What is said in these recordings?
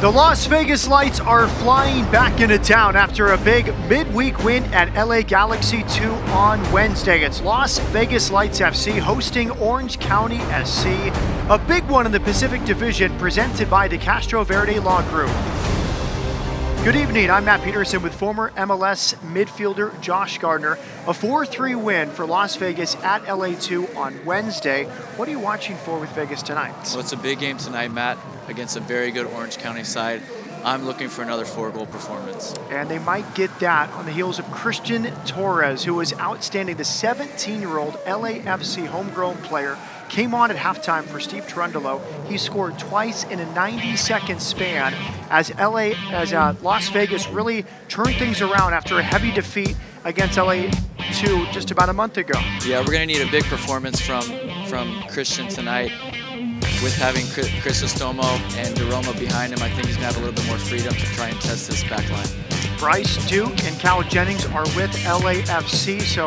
The Las Vegas Lights are flying back into town after a big midweek win at LA Galaxy 2 on Wednesday. It's Las Vegas Lights FC hosting Orange County SC, a big one in the Pacific Division presented by the Castro Verde Law Group. Good evening, I'm Matt Peterson with former MLS midfielder Josh Gardner. A 4-3 win for Las Vegas at LA2 on Wednesday. What are you watching for with Vegas tonight? Well, it's a big game tonight, Matt, against a very good Orange County side. I'm looking for another 4-goal performance. And they might get that on the heels of Christian Torres, who was outstanding. The 17-year-old LAFC homegrown player came on at halftime for Steve Trundolo. He scored twice in a 90-second span as Las Vegas really turned things around after a heavy defeat against LA2 just about a month ago. Yeah, we're going to need a big performance from Christian tonight. With having Crisostomo and DeRoma behind him, I think he's going to have a little bit more freedom to try and test this back line. Bryce Duke and Cal Jennings are with LAFC, so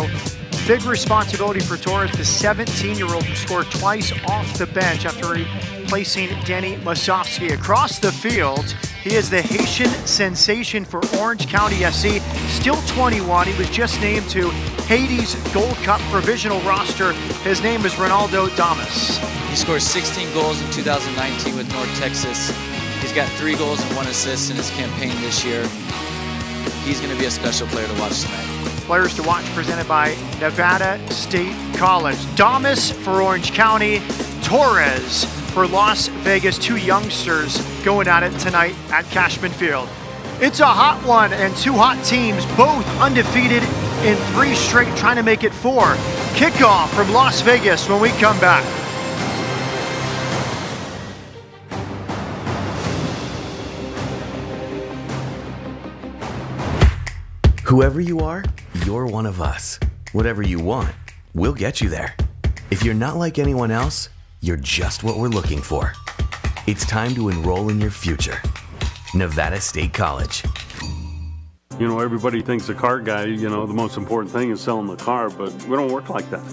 big responsibility for Torres, the 17-year-old who scored twice off the bench after replacing Danny Masovsky. Across the field, he is the Haitian sensation for Orange County SC, still 21. He was just named to Haiti's Gold Cup provisional roster. His name is Ronaldo Damas. He scored 16 goals in 2019 with North Texas. He's got 3 goals and 1 assist in his campaign this year. He's going to be a special player to watch tonight. Players to watch presented by Nevada State College. Damas for Orange County, Torres for Las Vegas. 2 youngsters going at it tonight at Cashman Field. It's a hot one and 2 hot teams, both undefeated in 3 straight, trying to make it 4. Kickoff from Las Vegas when we come back. Whoever you are, you're one of us. Whatever you want, we'll get you there. If you're not like anyone else, you're just what we're looking for. It's time to enroll in your future. Nevada State College. You know, everybody thinks a car guy, the most important thing is selling the car, but we don't work like that.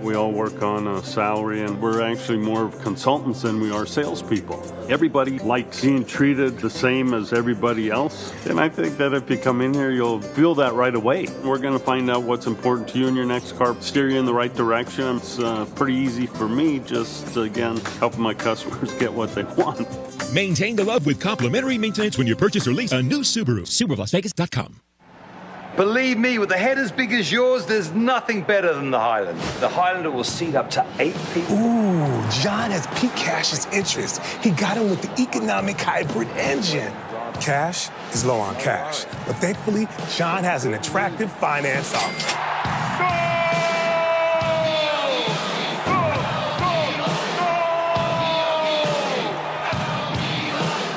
We all work on a salary, and we're actually more of consultants than we are salespeople. Everybody likes being treated the same as everybody else, and I think that if you come in here, you'll feel that right away. We're going to find out what's important to you in your next car, steer you in the right direction. It's pretty easy for me, just, again, helping my customers get what they want. Maintain the love with complimentary maintenance when you purchase or lease a new Subaru. SubaruLasVegas.com. Believe me, with a head as big as yours, there's nothing better than the Highlander. The Highlander will seat up to 8 people. Ooh, John has piqued Cash's interest. He got him with the economic hybrid engine. Cash is low on cash, but thankfully, John has an attractive finance offer.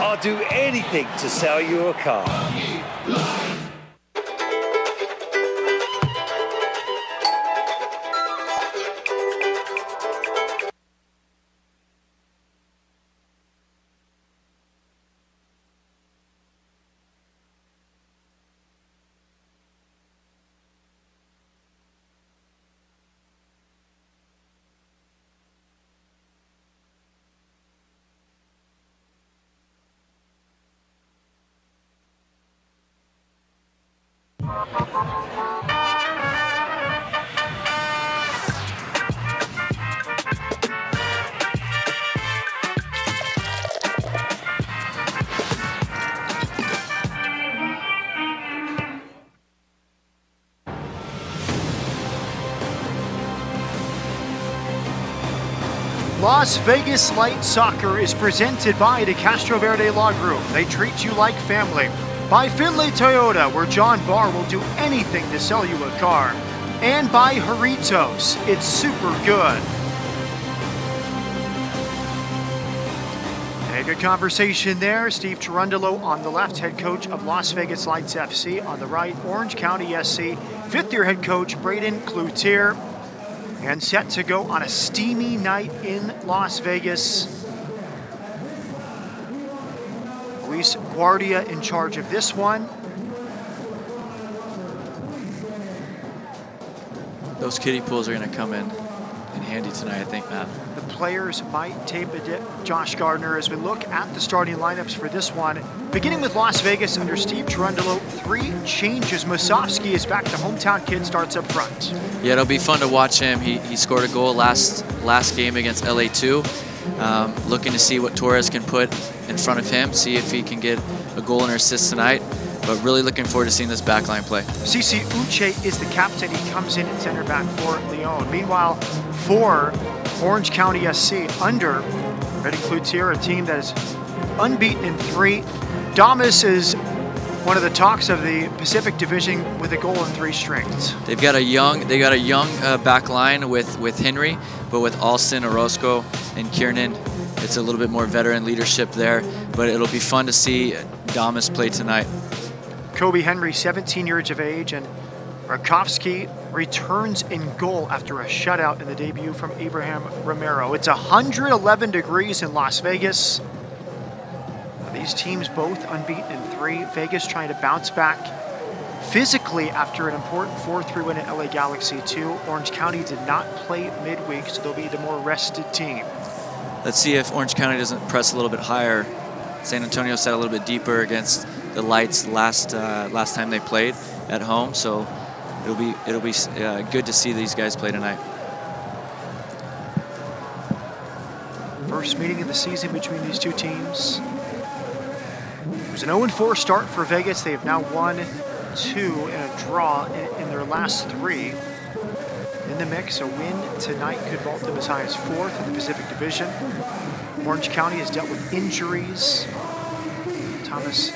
I'll do anything to sell you a car. Las Vegas Light Soccer is presented by the Castro Verde Law Group. They treat you like family. By Finlay Toyota, where John Barr will do anything to sell you a car. And by Jarritos, it's super good. A good conversation there. Steve Trundolo on the left, head coach of Las Vegas Lights FC. On the right, Orange County SC, fifth-year head coach Braden Cloutier. And set to go on a steamy night in Las Vegas. Luis Guardia in charge of this one. Those kiddie pools are going to come in handy tonight, I think, Matt. The players might tape a Josh Gardner as we look at the starting lineups for this one. Beginning with Las Vegas under Steve Cherundolo, 3 changes. Musovski is back. The hometown kid starts up front. Yeah, it'll be fun to watch him. He scored a goal last game against LA2. Looking to see what Torres can put in front of him, see if he can get a goal and assist tonight. But really looking forward to seeing this backline play. Cici Uche is the captain. He comes in at center back for Leon. Meanwhile, for Orange County SC under Reddy Cloutier, a team that is unbeaten in 3. Damas is one of the talks of the Pacific Division with a goal in 3 straight. They've got a young back line with Henry, but with Alston, Orozco, and Kiernan, it's a little bit more veteran leadership there. But it'll be fun to see Damas play tonight. Kobe Henry, 17 years of age, and Rakowski returns in goal after a shutout in the debut from Abraham Romero. It's 111 degrees in Las Vegas. These teams both unbeaten in 3. Vegas trying to bounce back physically after an important 4-3 win at LA Galaxy 2. Orange County did not play midweek, so they'll be the more rested team. Let's see if Orange County doesn't press a little bit higher. San Antonio sat a little bit deeper against the Lights last time they played at home, so it'll be good to see these guys play tonight. First meeting of the season between these two teams. It was an 0-4 start for Vegas. They have now won 2 and a draw in their last 3. In the mix, a win tonight could vault them as high as 4th in the Pacific Division. Orange County has dealt with injuries. Thomas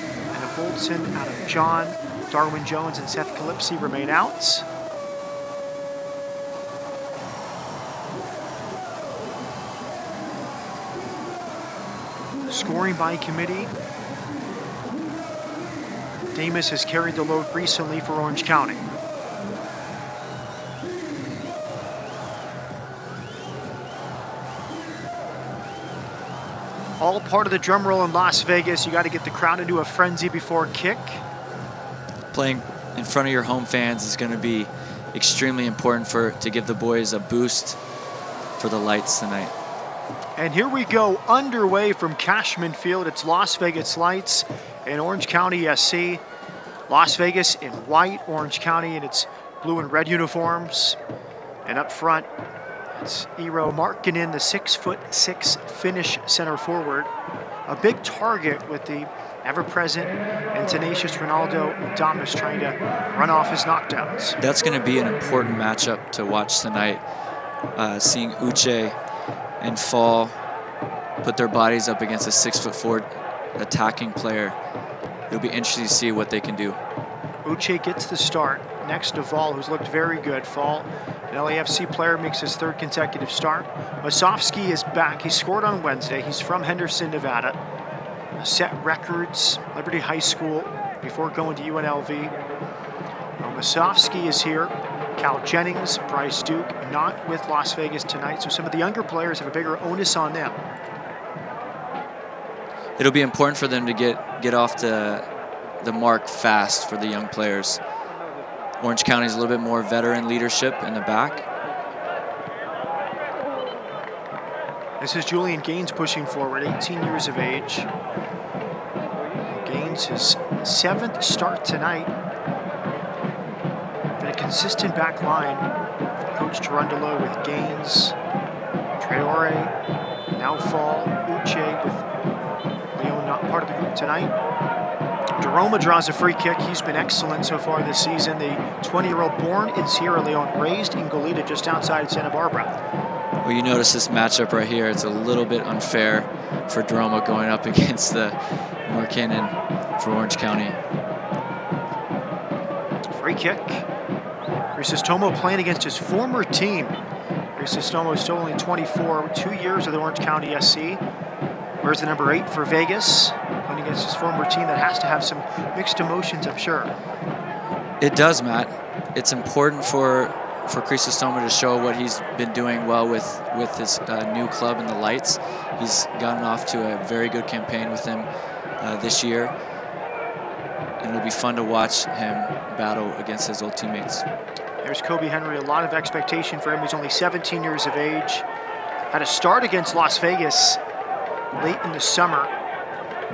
Bolton, Adam John, Darwin Jones, and Seth Calypsy remain out. Scoring by committee. Damas has carried the load recently for Orange County. All part of the drum roll in Las Vegas. You got to get the crowd into a frenzy before kick. Playing in front of your home fans is going to be extremely important to give the boys a boost for the Lights tonight. And here we go, underway from Cashman Field. It's Las Vegas Lights and Orange County SC. Las Vegas in white, Orange County in its blue and red uniforms. And up front, it's Eero Markkinen, the 6'6" Finnish center forward. A big target with the ever-present and tenacious Ronaldo Damas trying to run off his knockdowns. That's going to be an important matchup to watch tonight. Seeing Uche and Fall put their bodies up against a 6'4" attacking player. It'll be interesting to see what they can do. Uche gets the start next to Fall, who's looked very good. Fall, an LAFC player, makes his 3rd consecutive start. Musovski is back. He scored on Wednesday. He's from Henderson, Nevada. Set records, Liberty High School, before going to UNLV. Musovski is here. Cal Jennings, Bryce Duke, not with Las Vegas tonight, so some of the younger players have a bigger onus on them. It'll be important for them to get off the mark fast for the young players. Orange County's a little bit more veteran leadership in the back. This is Julian Gaines pushing forward, 18 years of age. Gaines, his 7th start tonight. Been a consistent back line. Coach Cherundolo with Gaines, Traore, now Fall, Uche with Leon not part of the group tonight. Deroma draws a free kick. He's been excellent so far this season. The 20-year-old born in Sierra Leone, raised in Goleta just outside Santa Barbara. Well, you notice this matchup right here. It's a little bit unfair for Deroma going up against the Markkinen for Orange County. Free kick. Crisostomo playing against his former team. Crisostomo is still only 24, 2 years with Orange County SC. Where's the number 8 for Vegas? Playing against his former team that has to have some mixed emotions, I'm sure. It does, Matt. It's important for Crisostomo to show what he's been doing well with his new club in the Lights. He's gotten off to a very good campaign with them this year. And it'll be fun to watch him battle against his old teammates. There's Kobe Henry, a lot of expectation for him. He's only 17 years of age. Had a start against Las Vegas late in the summer.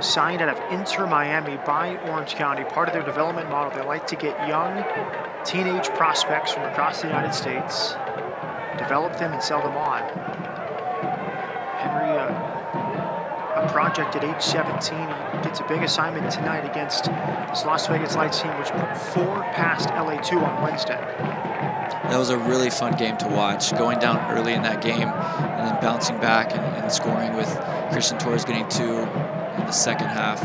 Signed out of Inter Miami by Orange County. Part of their development model, they like to get young teenage prospects from across the United States, develop them and sell them on. Henry, a project at age 17, he gets a big assignment tonight against this Las Vegas Lights team, which put 4 past LA2 on Wednesday. That was a really fun game to watch. Going down early in that game and then bouncing back and scoring with Christian Torres getting 2 in the second half.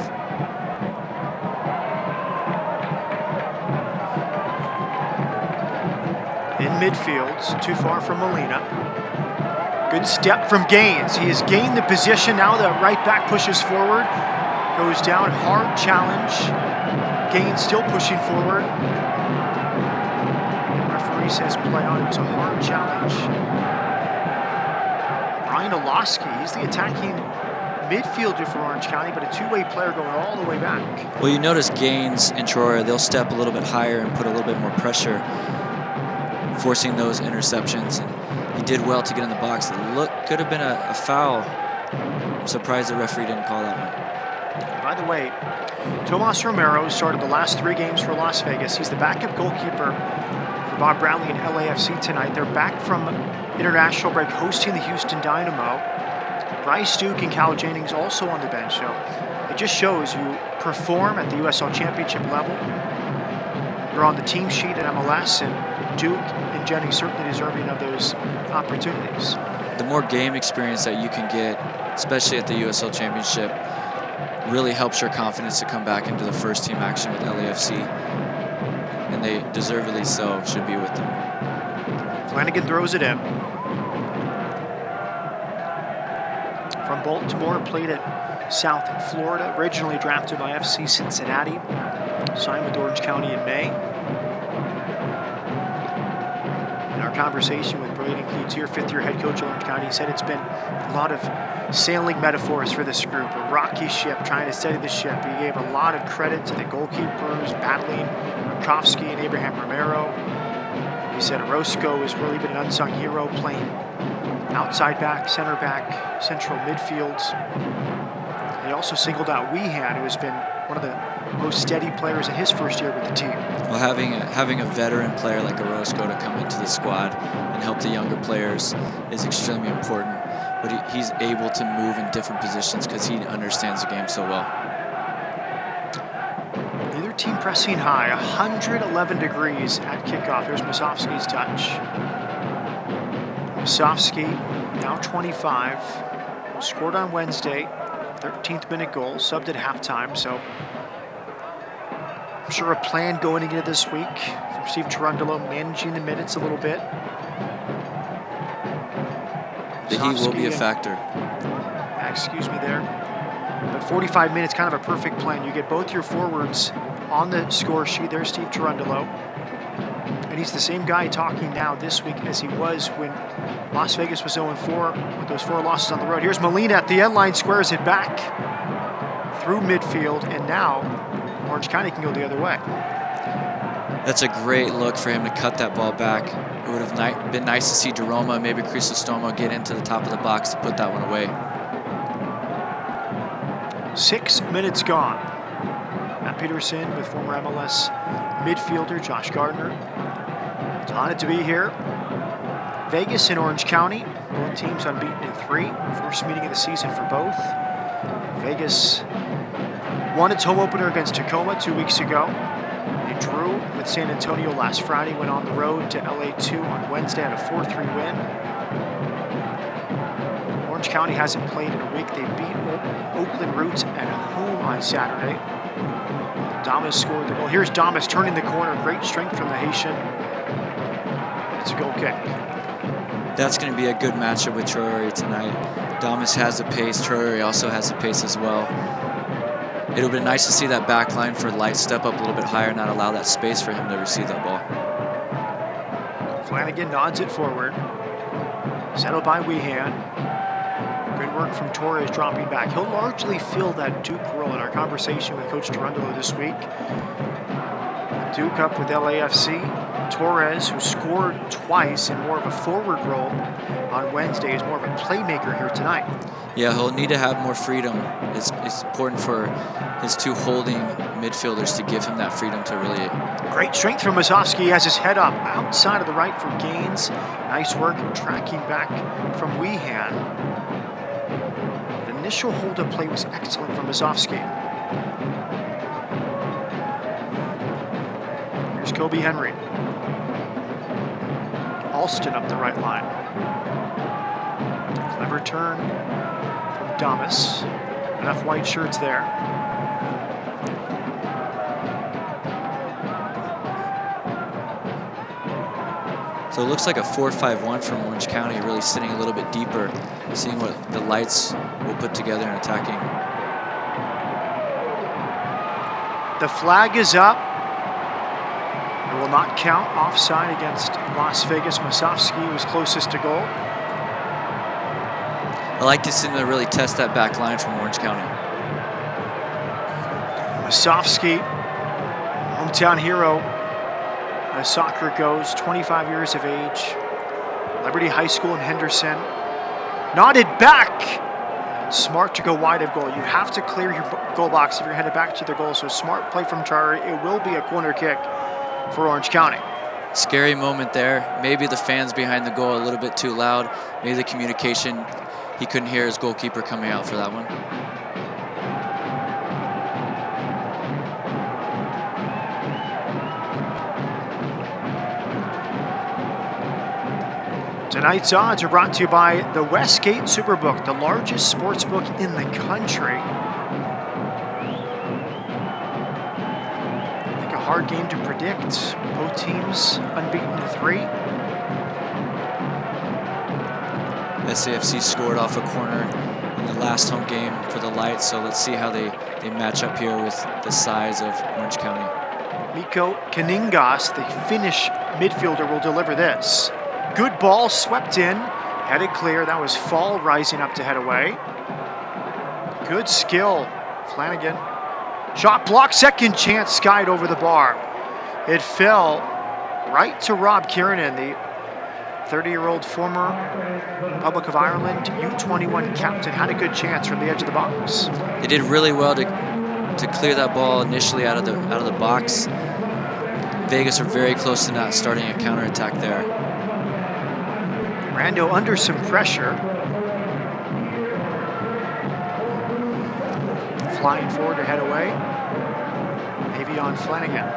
In midfield, too far from Molina. Good step from Gaines. He has gained the position. Now the right back pushes forward. Goes down, hard challenge. Gaines still pushing forward. The referee says play on. It was a hard challenge. Brian Olowski, he's the attacking midfielder for Orange County, but a two-way player going all the way back. Well, you notice Gaines and Troyer, they'll step a little bit higher and put a little bit more pressure, forcing those interceptions. And he did well to get in the box. It could have been a foul. I'm surprised the referee didn't call that one. By the way, Tomas Romero started the last 3 games for Las Vegas. He's the backup goalkeeper for Bob Bradley and LAFC tonight. They're back from international break hosting the Houston Dynamo. Bryce Duke and Cal Jennings also on the bench. So it just shows you perform at the USL Championship level. You're on the team sheet at MLS, and Duke and Jennings certainly deserving of those opportunities. The more game experience that you can get, especially at the USL Championship, really helps your confidence to come back into the first team action with LAFC. And they deservedly so should be with them. Flanagan throws it in. From Baltimore, played at South Florida, originally drafted by FC Cincinnati, signed with Orange County in May. In our conversation with Braden Cloutier, 5th-year head coach of Orange County, he said it's been a lot of sailing metaphors for this group, a rocky ship, trying to steady the ship. He gave a lot of credit to the goalkeepers, battling Rakowski and Abraham Romero. He said Orozco has really been an unsung hero, playing outside back, center back, central midfields. He also singled out Wehan, who has been one of the most steady players in his first year with the team. Well, having a veteran player like Orozco to come into the squad and help the younger players is extremely important. But he's able to move in different positions because he understands the game so well. Neither team pressing high, 111 degrees at kickoff. Here's Musovski's touch. Musovski, now 25, scored on Wednesday, 13th minute goal, subbed at halftime, so I'm sure a plan going into this week from Steve Cherundolo, managing the minutes a little bit. The heat will be a factor. Excuse me there. But 45 minutes, kind of a perfect plan. You get both your forwards on the score sheet. There's Steve Cherundolo. And he's the same guy talking now this week as he was when Las Vegas was 0-4 with those 4 losses on the road. Here's Molina at the end line, squares it back through midfield, and now Orange County can go the other way. That's a great look for him to cut that ball back. It would have been nice to see Jeroma, maybe Crisostomo get into the top of the box to put that one away. 6 minutes gone. Matt Peterson with former MLS midfielder Josh Gardner. It's honored to be here. Vegas and Orange County, both teams unbeaten in 3. First meeting of the season for both. Vegas won its home opener against Tacoma 2 weeks ago. They drew with San Antonio last Friday, went on the road to LA2 on Wednesday, had a 4-3 win. Orange County hasn't played in a week. They beat Oakland Roots at home on Saturday. Damas scored the goal. Here's Damas turning the corner. Great strength from the Haitian. It's a goal kick. That's going to be a good matchup with Troyer tonight. Damas has the pace. Troyer also has the pace as well. It'll be nice to see that back line for Light step up a little bit higher, not allow that space for him to receive that ball. Flanagan nods it forward. Settled by Wehan. Good work from Torres dropping back. He'll largely fill that Duke role in our conversation with Coach Cherundolo this week. Duke up with LAFC. Torres, who scored twice in more of a forward role on Wednesday, is more of a playmaker here tonight. Yeah, he'll need to have more freedom. It's important for his two holding midfielders to give him that freedom to really... Great strength from Musovski. He has his head up outside of the right for gains. Nice work tracking back from Wehan. The initial hold-up play was excellent from Musovski. Here's Kobe Henry. Alston up the right line. Clever turn from Damas. Enough white shirts there. So it looks like a 4-5-1 from Orange County, really sitting a little bit deeper, seeing what the lights will put together in attacking. The flag is up. It will not count. Offside against Las Vegas. Musovski was closest to goal. I like to see them really test that back line from Orange County. Musovski, hometown hero as soccer goes, 25 years of age. Liberty High School in Henderson. Nodded back. Smart to go wide of goal. You have to clear your goal box if you're headed back to the goal. So smart play from Chari. It will be a corner kick for Orange County. Scary moment there. Maybe the fans behind the goal a little bit too loud. Maybe the communication, he couldn't hear his goalkeeper coming out for that one. Tonight's odds are brought to you by the Westgate Superbook, the largest sports book in the country. I think a hard game to predict. Both teams unbeaten in 3. SAFC scored off a corner in the last home game for the Lights, so let's see how they match up here with the size of Orange County. Mikko Kaningas, the Finnish midfielder, will deliver this. Good ball, swept in, headed clear. That was Fall rising up to head away. Good skill, Flanagan. Shot blocked, second chance, skied over the bar. It fell right to Rob Kiernan, the 30-year-old former Republic of Ireland U21 captain. Had a good chance from the edge of the box. They did really well to clear that ball initially out of the box. Vegas are very close to not starting a counterattack there. Rando under some pressure. Flying forward to head away. Maybe on Flanagan.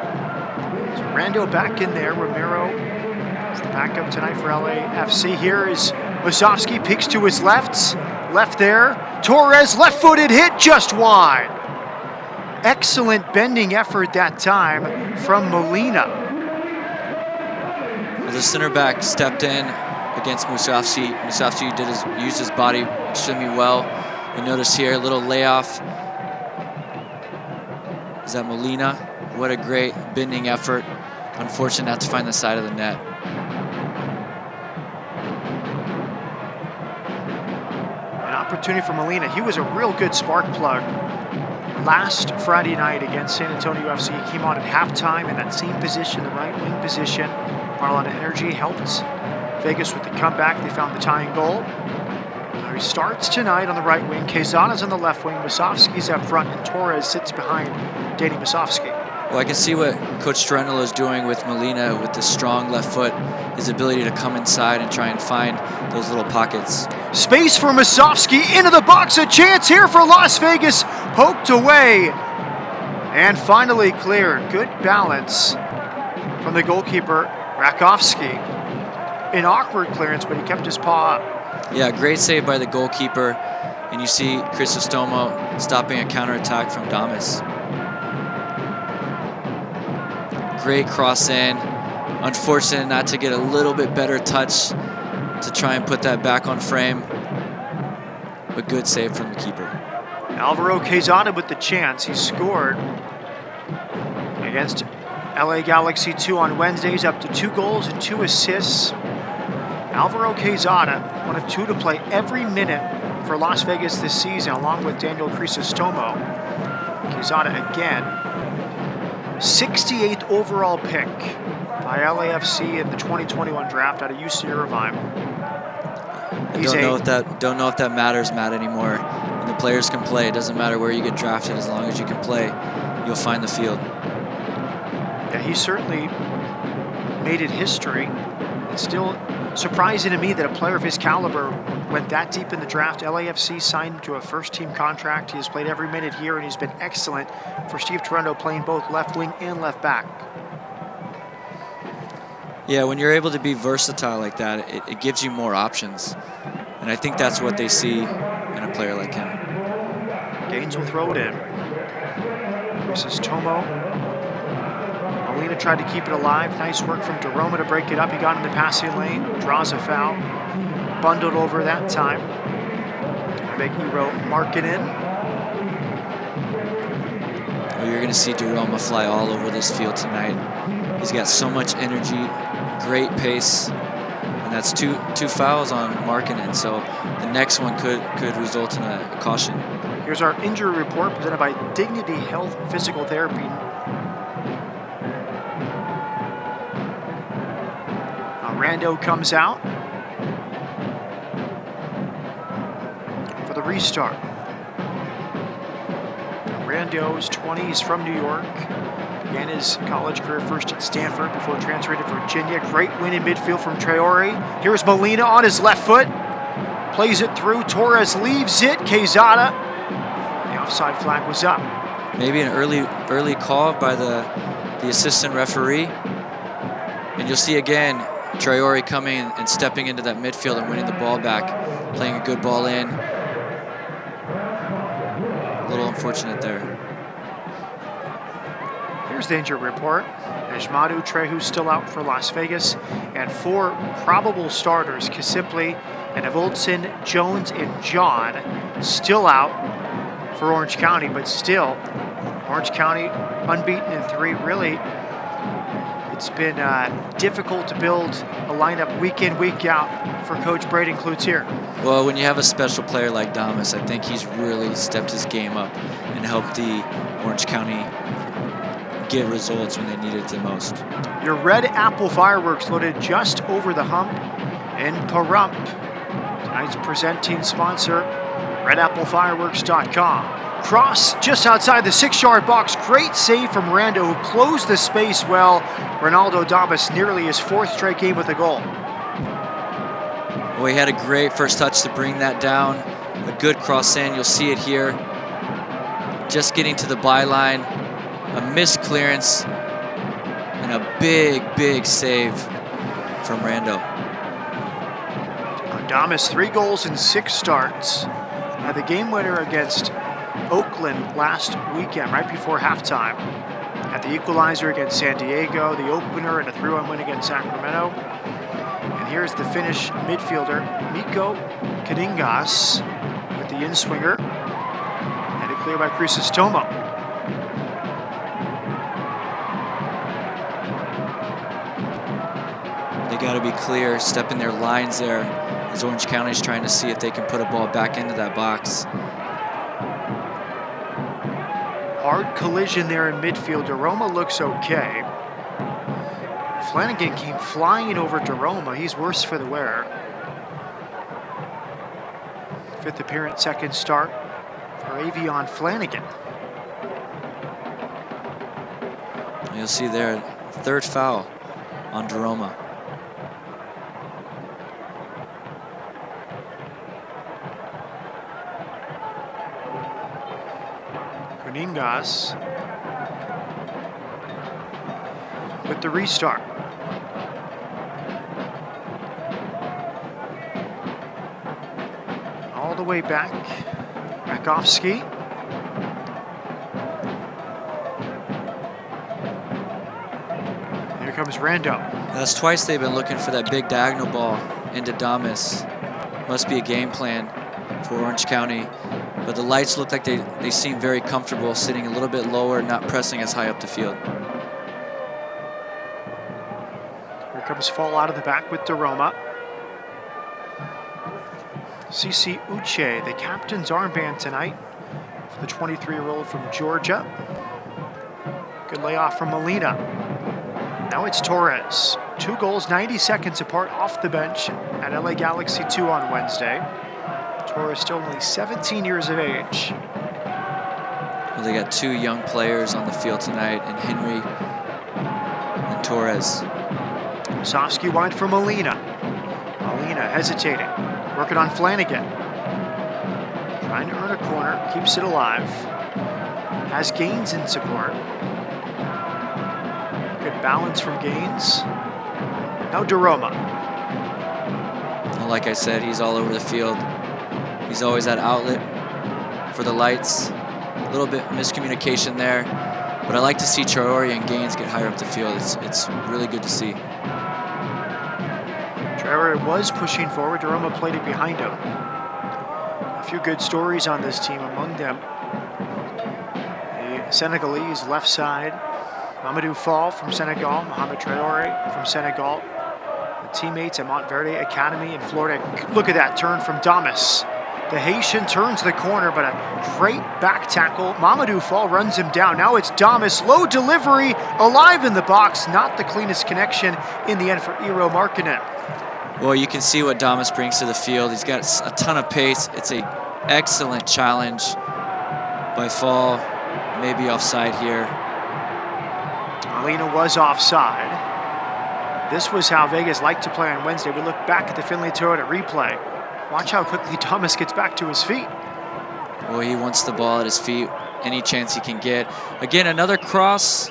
So Rando back in there. Romero is the backup tonight for LAFC. Here is Musovski, peeks to his left. Left there. Torres, left-footed hit just wide. Excellent bending effort that time from Molina. The center back stepped in against Musovski. Musovski used his body extremely well. You notice here a little layoff. Is that Molina? What a great bending effort. Unfortunate not to find the side of the net. An opportunity for Molina. He was a real good spark plug last Friday night against San Antonio FC. He came on at halftime in that same position, the right wing position. Brought a lot of energy, helped Vegas with the comeback. They found the tying goal. He starts tonight on the right wing. Quezada's on the left wing. Musovski's up front, and Torres sits behind Danny Musovski. Well, I can see what Coach Strendl is doing with Molina with the strong left foot, his ability to come inside and try and find those little pockets. Space for Musovski into the box. A chance here for Las Vegas. Poked away and finally cleared. Good balance from the goalkeeper, Rakovsky. An awkward clearance, but he kept his paw up. Yeah, great save by the goalkeeper. And you see Crisostomo stopping a counterattack from Damas. Great cross in. Unfortunate not to get a little bit better touch to try and put that back on frame. But good save from the keeper. Alvaro Quezada with the chance. He scored against LA Galaxy 2 on Wednesdays, up to 2 goals and 2 assists. Alvaro Quezada, one of 2 to play every minute for Las Vegas this season, along with Daniel Crisostomo. Quezada again, 68th overall pick by LAFC in the 2021 draft out of UC Irvine. Don't know if that matters, Matt, anymore. When the players can play, it doesn't matter where you get drafted. As long as you can play, you'll find the field. Yeah, he certainly made it history. It's still surprising to me that a player of his caliber went that deep in the draft. LAFC signed him to a first-team contract. He has played every minute here, and he's been excellent for Steve Toronto, playing both left wing and left back. Yeah, when you're able to be versatile like that, it gives you more options. And I think that's what they see in a player like him. Gaines will throw it in. This is Tomo. Molina tried to keep it alive. Nice work from DeRoma to break it up. He got in the passing lane, draws a foul. Bundled over that time. Big hero Markkanen. Well, you're going to see DeRoma fly all over this field tonight. He's got so much energy, great pace, and that's two fouls on Markkanen. So the next one could result in a caution. Here's our injury report presented by Dignity Health Physical Therapy. Rando comes out for the restart. Rando is 20, he's from New York. Began his college career first at Stanford before transferring to Virginia. Great win in midfield from Traore. Here's Molina on his left foot. Plays it through, Torres leaves it, Quezada. The offside flag was up. Maybe an early call by the assistant referee. And you'll see again, Traore coming and stepping into that midfield and winning the ball back, playing a good ball in. A little unfortunate there. Here's the injury report. Ejmadu Trehu still out for Las Vegas, and 4 probable starters, Kisipli and Evoldson, Jones, and John, still out for Orange County, but still, Orange County unbeaten in 3. Really, it's been difficult to build a lineup week in, week out for Coach Braden Cloutier. Well, when you have a special player like Damas, I think he's really stepped his game up and helped the Orange County get results when they needed it the most. Your Red Apple fireworks loaded just over the hump in Pahrump. Tonight's presenting sponsor, RedAppleFireworks.com. Cross just outside the 6-yard box. Great save from Rando, who closed the space well. Ronaldo Damas, nearly his 4th straight game with a goal. Well, he had a great first touch to bring that down. A good cross in, you'll see it here. Just getting to the byline. A missed clearance. And a big save from Rando. Damas, 3 goals in 6 starts. Had the game winner against Oakland last weekend, right before halftime. Had the equalizer against San Diego, the opener, and a 3-1 win against Sacramento. And here's the Finnish midfielder, Mikko Kaningas, with the in-swinger. Headed clear by Chrysostomo. They got to be clear, step in their lines there, as Orange County's trying to see if they can put a ball back into that box. Hard collision there in midfield. DeRoma looks okay. Flanagan came flying over DeRoma. He's worse for the wear. 5th appearance, 2nd start for Avion Flanagan. You'll see there, 3rd foul on DeRoma. Kuningas with the restart. All the way back. Rakovsky. Here comes Rando. That's twice they've been looking for that big diagonal ball into Damas. Must be a game plan for Orange County. But the lights look like they seem very comfortable sitting a little bit lower, not pressing as high up the field. Here comes Fall out of the back with DeRoma. Cici Uche, the captain's armband tonight for the 23-year-old from Georgia. Good layoff from Molina. Now it's Torres. 2 goals, 90 seconds apart off the bench at LA Galaxy 2 on Wednesday. Torres still only 17 years of age. Well, they got 2 young players on the field tonight, and Henry and Torres. Sofsky wide for Molina. Molina hesitating, working on Flanagan. Trying to earn a corner, keeps it alive. Has Gaines in support. Good balance from Gaines. Now DeRoma. Well, like I said, he's all over the field. He's always at outlet for the lights. A little bit miscommunication there, but I like to see Traore and Gaines get higher up the field. It's really good to see. Traore was pushing forward. DeRoma played it behind him. A few good stories on this team, among them the Senegalese left side, Mamadou Fall from Senegal, Mohamed Traore from Senegal, the teammates at Monteverde Academy in Florida. Look at that turn from Damas. The Haitian turns the corner, but a great back tackle. Mamadou Fall runs him down. Now it's Damas, low delivery, alive in the box. Not the cleanest connection in the end for Eero Markkinen. Well, you can see what Damas brings to the field. He's got a ton of pace. It's an excellent challenge by Fall. Maybe offside here. Molina was offside. This was how Vegas liked to play on Wednesday. We look back at the Finley Toyota replay. Watch how quickly Damas gets back to his feet. Well, he wants the ball at his feet any chance he can get. Again, another cross.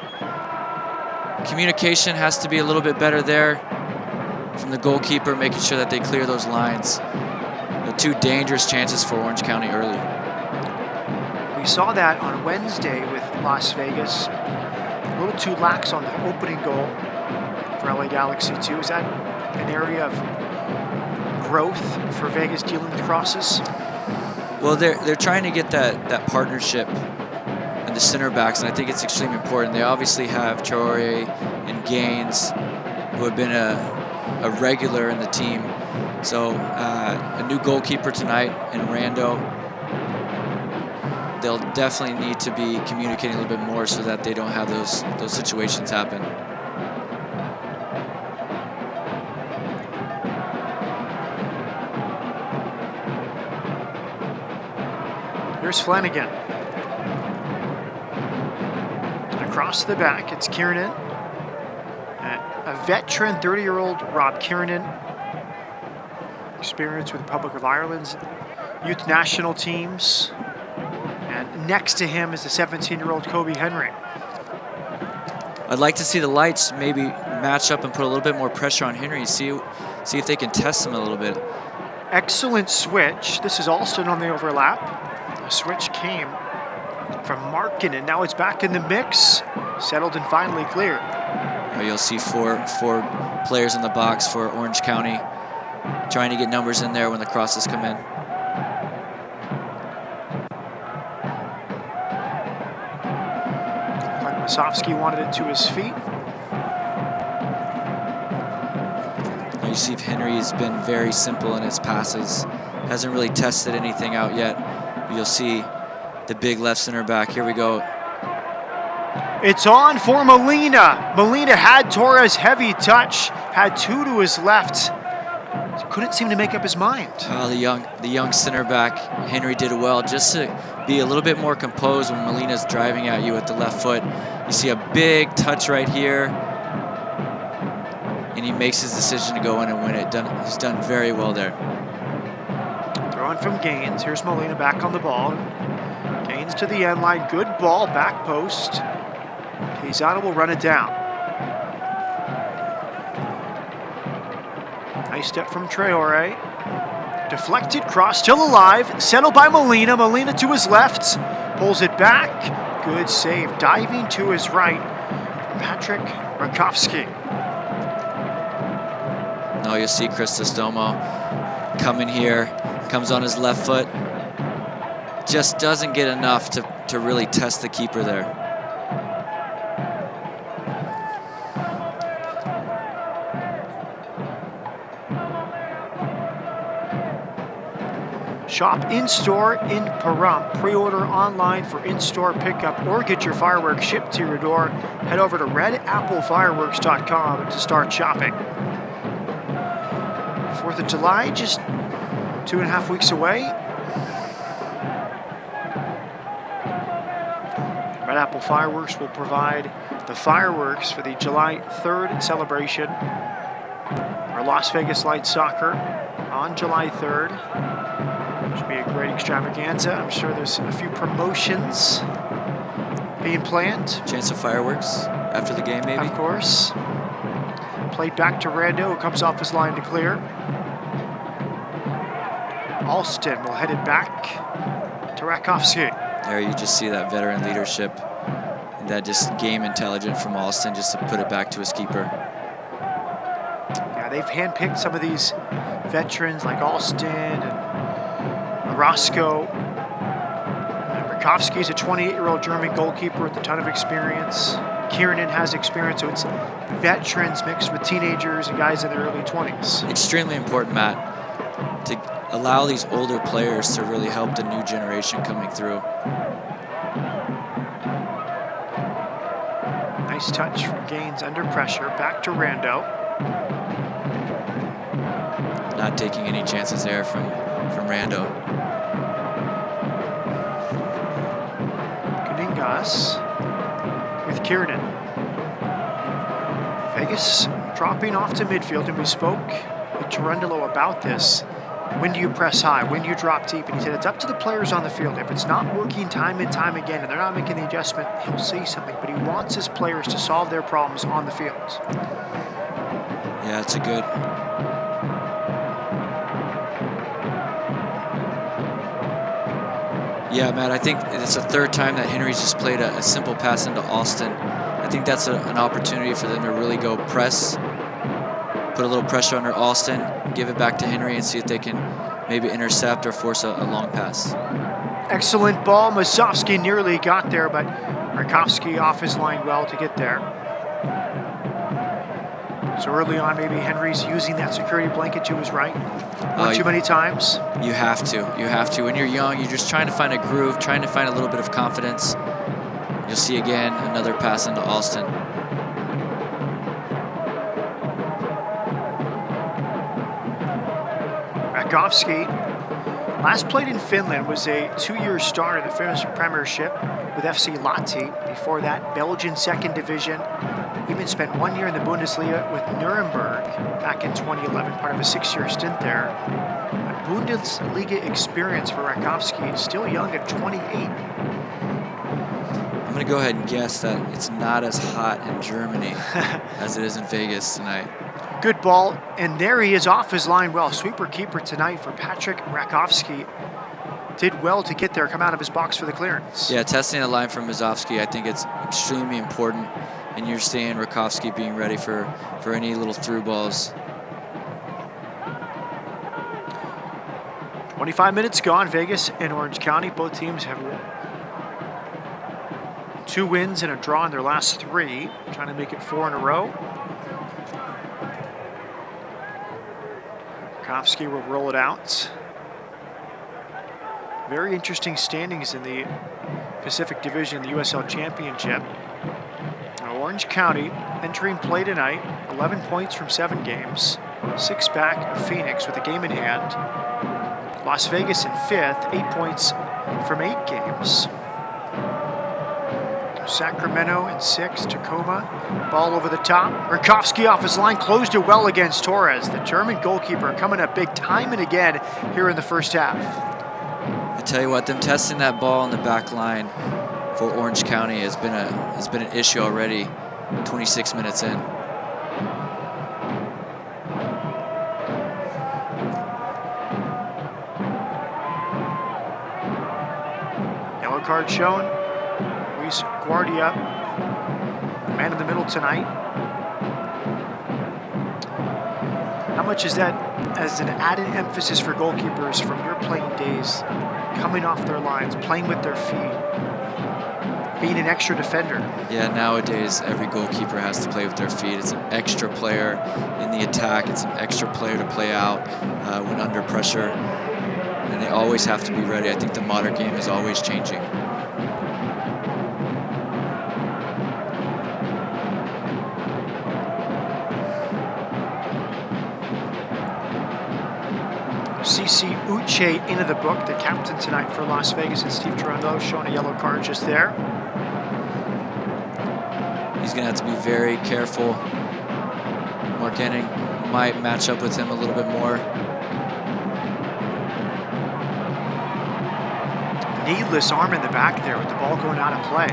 Communication has to be a little bit better there from the goalkeeper, making sure that they clear those lines. The 2 dangerous chances for Orange County early. We saw that on Wednesday with Las Vegas. A little too lax on the opening goal for LA Galaxy 2. Is that an area of growth for Vegas dealing with crosses? Well, they're trying to get that partnership in the center backs, and I think it's extremely important. They obviously have Traore and Gaines, who have been a regular in the team. So a new goalkeeper tonight in Rando. They'll definitely need to be communicating a little bit more so that they don't have those situations happen. Here's Flanagan. Across the back, it's Kiernan. A veteran, 30-year-old Rob Kiernan. Experience with the Republic of Ireland's youth national teams. And next to him is the 17-year-old Kobe Henry. I'd like to see the lights maybe match up and put a little bit more pressure on Henry. See if they can test him a little bit. Excellent switch. This is Alston on the overlap. The switch came from Markkinen, and now it's back in the mix. Settled and finally cleared. You'll see four players in the box for Orange County, trying to get numbers in there when the crosses come in. Like Masovsky wanted it to his feet. You see Henry's been very simple in his passes. Hasn't really tested anything out yet. You'll see the big left center back. Here we go. It's on for Molina. Molina had Torres' heavy touch, had 2 to his left. Couldn't seem to make up his mind. Oh, the young center back, Henry did well just to be a little bit more composed when Molina's driving at you with the left foot. You see a big touch right here, and he makes his decision to go in and win it. He's done very well there. Throwing from Gaines. Here's Molina back on the ball. Gaines to the end line. Good ball, back post. Quezada will run it down. Nice step from Traore. Deflected cross, still alive. Settled by Molina. Molina to his left. Pulls it back. Good save. Diving to his right. Patrick Rakowski. Now you'll see Cristostomo coming here. Comes on his left foot. Just doesn't get enough to really test the keeper there. Shop in-store in Pahrump. Pre-order online for in-store pickup or get your fireworks shipped to your door. Head over to redapplefireworks.com to start shopping. 4th of July, just 2.5 weeks away. Red Apple Fireworks will provide the fireworks for the July 3rd celebration. Our Las Vegas Lights Soccer on July 3rd. Should be a great extravaganza. I'm sure there's a few promotions being planned. Chance of fireworks after the game, maybe? Of course. Played back to Rando, who comes off his line to clear. Alston will head it back to Rakowski. There you just see that veteran leadership and that just game intelligence from Alston just to put it back to his keeper. Yeah, they've handpicked some of these veterans like Alston and Roscoe. Rakowski is a 28-year-old German goalkeeper with a ton of experience. Kiernan has experience, so it's veterans mixed with teenagers and guys in their early 20s. Extremely important, Matt, to allow these older players to really help the new generation coming through. Nice touch from Gaines under pressure. Back to Rando. Not taking any chances there from Rando. Kaningas with Kiernan. Vegas dropping off to midfield, and we spoke with Gerundolo about this. When do you press high? When do you drop deep? And he said it's up to the players on the field. If it's not working time and time again and they're not making the adjustment, he'll say something. But he wants his players to solve their problems on the field. Yeah, it's a good. Yeah, Matt, I think it's the third time that Henry's just played a simple pass into Alston. I think that's an opportunity for them to really go press, put a little pressure under Alston, give it back to Henry and see if they can maybe intercept or force a long pass. Excellent ball. Masovsky nearly got there, but Rakowski off his line well to get there. So early on, maybe Henry's using that security blanket to his right. Not too many times. You have to. You have to. When you're young, you're just trying to find a groove, trying to find a little bit of confidence. You'll see again another pass into Alston. Rakowski, last played in Finland, was a 2-year starter in the Finnish Premiership with FC Lahti. Before that, Belgian second division. Even spent 1 year in the Bundesliga with Nuremberg back in 2011, part of a 6-year stint there. A Bundesliga experience for Rakowski, still young at 28. I'm going to go ahead and guess that it's not as hot in Germany as it is in Vegas tonight. Good ball, and there he is off his line well. Sweeper keeper tonight for Patrick Rakowski. Did well to get there, come out of his box for the clearance. Yeah, testing the line from Mazovsky, I think it's extremely important. And you're seeing Rakowski being ready for any little through balls. 25 minutes gone, Vegas and Orange County. Both teams have 2 wins and a draw in their last 3. Trying to make it 4 in a row. Rakowski will roll it out. Very interesting standings in the Pacific Division, the USL Championship. Orange County entering play tonight, 11 points from 7 games, 6 back of Phoenix with a game in hand. Las Vegas in 5th, 8 points from 8 games. Sacramento in 6th, Tacoma, ball over the top. Rakowski off his line, closed it well against Torres. The German goalkeeper coming up big time and again here in the first half. I tell you what, them testing that ball in the back line for Orange County has been an issue already. 26 minutes in. Yellow card shown. Luis Guardia, man in the middle tonight. How much is that as an added emphasis for goalkeepers from your playing days, coming off their lines, playing with their feet, being an extra defender? Yeah, nowadays every goalkeeper has to play with their feet. It's an extra player in the attack. It's an extra player to play out when under pressure. and they always have to be ready. I think the modern game is always changing. CC Uche into the book, the captain tonight for Las Vegas, and Steve Toronto showing a yellow card just there. He's going to have to be very careful. Mark Henning might match up with him a little bit more. Needless arm in the back there with the ball going out of play.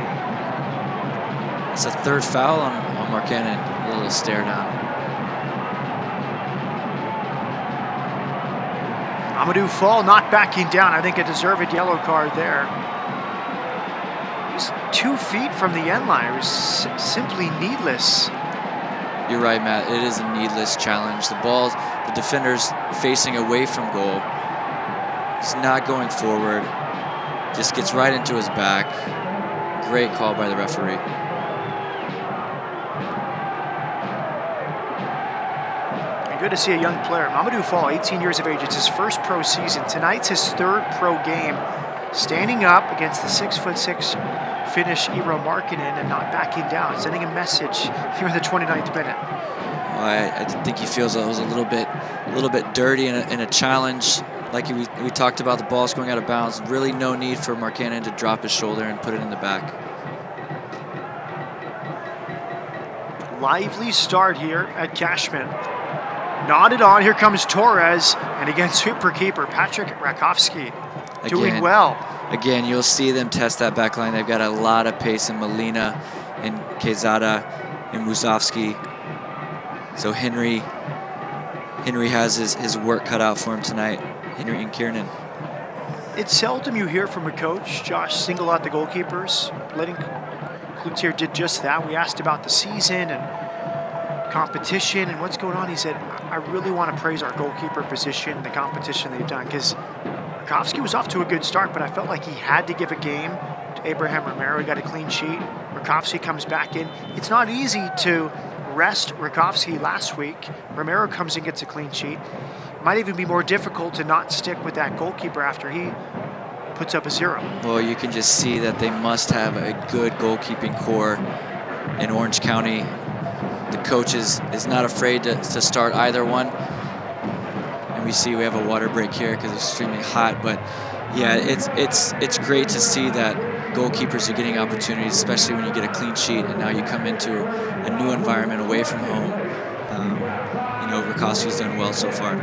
It's a third foul on Mark Henning. A little stare down. Amadou Fall not backing down. I think a deserved yellow card there. He's 2 feet from the end line. It was simply needless. You're right, Matt. It is a needless challenge. The defender's facing away from goal. He's not going forward. Just gets right into his back. Great call by the referee. Good to see a young player. Amadou Fall, 18 years of age. It's his first pro season. Tonight's his 3rd pro game. Standing up against the 6'6" Finnish Eero Markkinen and not backing down. Sending a message here in the 29th minute. Well, I think he feels it was a little bit dirty in a challenge. Like we talked about, the ball's going out of bounds. Really no need for Markkinen to drop his shoulder and put it in the back. Lively start here at Cashman. Nodded on, here comes Torres, and again, super keeper Patrick Rakowski doing well. Again, you'll see them test that back line. They've got a lot of pace in Molina and Quezada and Musovski. So Henry has his work cut out for him tonight, Henry and Kiernan. It's seldom you hear from a coach, Josh, single out the goalkeepers. Letting Cloutier did just that. We asked about the season and competition and what's going on. He said, I really want to praise our goalkeeper position, the competition they've done, because Rakowski was off to a good start, but I felt like he had to give a game to Abraham Romero. He got a clean sheet. Rakowski comes back in. It's not easy to rest Rakowski last week. Romero comes and gets a clean sheet. It might even be more difficult to not stick with that goalkeeper after he puts up a 0. Well, you can just see that they must have a good goalkeeping core in Orange County. The coach is not afraid to start either one. And we see we have a water break here because it's extremely hot. But yeah, it's great to see that goalkeepers are getting opportunities, especially when you get a clean sheet and now you come into a new environment away from home. Rakowski's done well so far.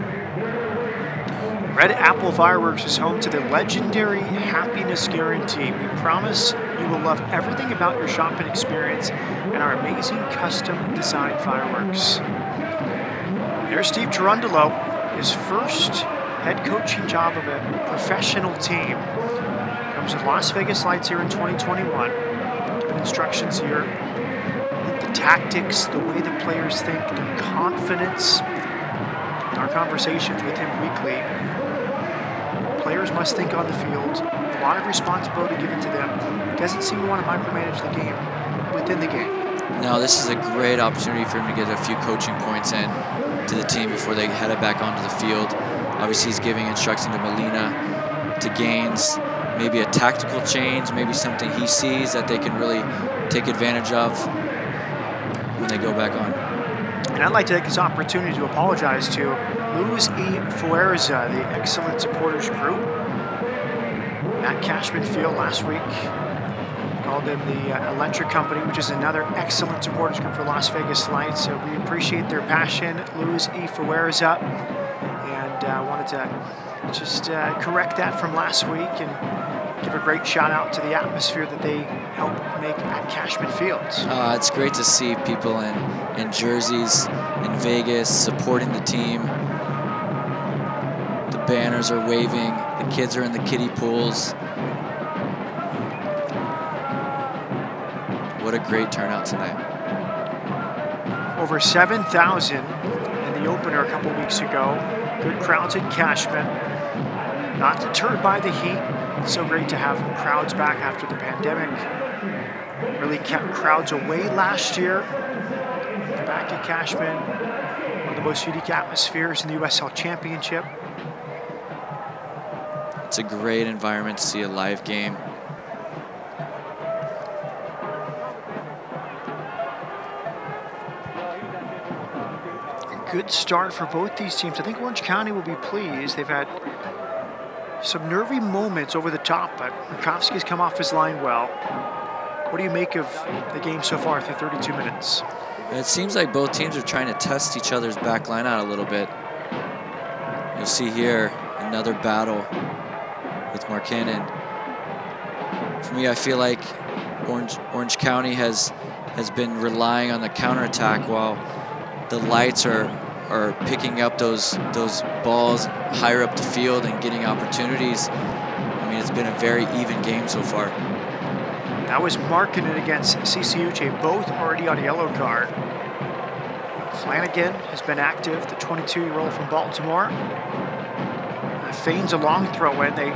Red Apple Fireworks is home to the legendary Happiness Guarantee. We promise you will love everything about your shopping experience and our amazing custom design fireworks. There's Steve Toronto, his first head coaching job of a professional team. Comes with Las Vegas Lights here in 2021. Giving instructions here. The tactics, the way the players think, their confidence. In our conversations with him weekly, players must think on the field. A lot of responsibility given to them. Doesn't seem to want to micromanage the game within the game. No, this is a great opportunity for him to get a few coaching points in to the team before they headed back onto the field. Obviously, he's giving instruction to Molina, to Gaines, maybe a tactical change, maybe something he sees that they can really take advantage of when they go back on. And I'd like to take this opportunity to apologize to Luis E. Fuerza, the excellent supporters group at Cashman Field last week. Called them the Electric Company, which is another excellent supporters group for Las Vegas Lights. So we appreciate their passion, Luis E. Fuerza, and wanted to just correct that from last week and give a great shout out to the atmosphere that they help make at Cashman Field. It's great to see people in jerseys in Vegas supporting the team. The banners are waving. The kids are in the kiddie pools. What a great turnout tonight. Over 7,000 in the opener a couple weeks ago. Good crowds at Cashman. Not deterred by the heat. It's so great to have crowds back after the pandemic. Really kept crowds away last year. Back at Cashman, one of the most unique atmospheres in the USL Championship. It's a great environment to see a live game. Good start for both these teams. I think Orange County will be pleased. They've had some nervy moments over the top, but Murkowski's come off his line well. What do you make of the game so far through 32 minutes? It seems like both teams are trying to test each other's back line out a little bit. You'll see here another battle with Markkanen. For me, I feel like Orange County has been relying on the counterattack while the Lights are picking up those balls higher up the field and getting opportunities. I mean, it's been a very even game so far. That was Markkanen against CCUJ, both already on a yellow card. Flanagan has been active, the 22-year-old from Baltimore. Feigns a long throw in. They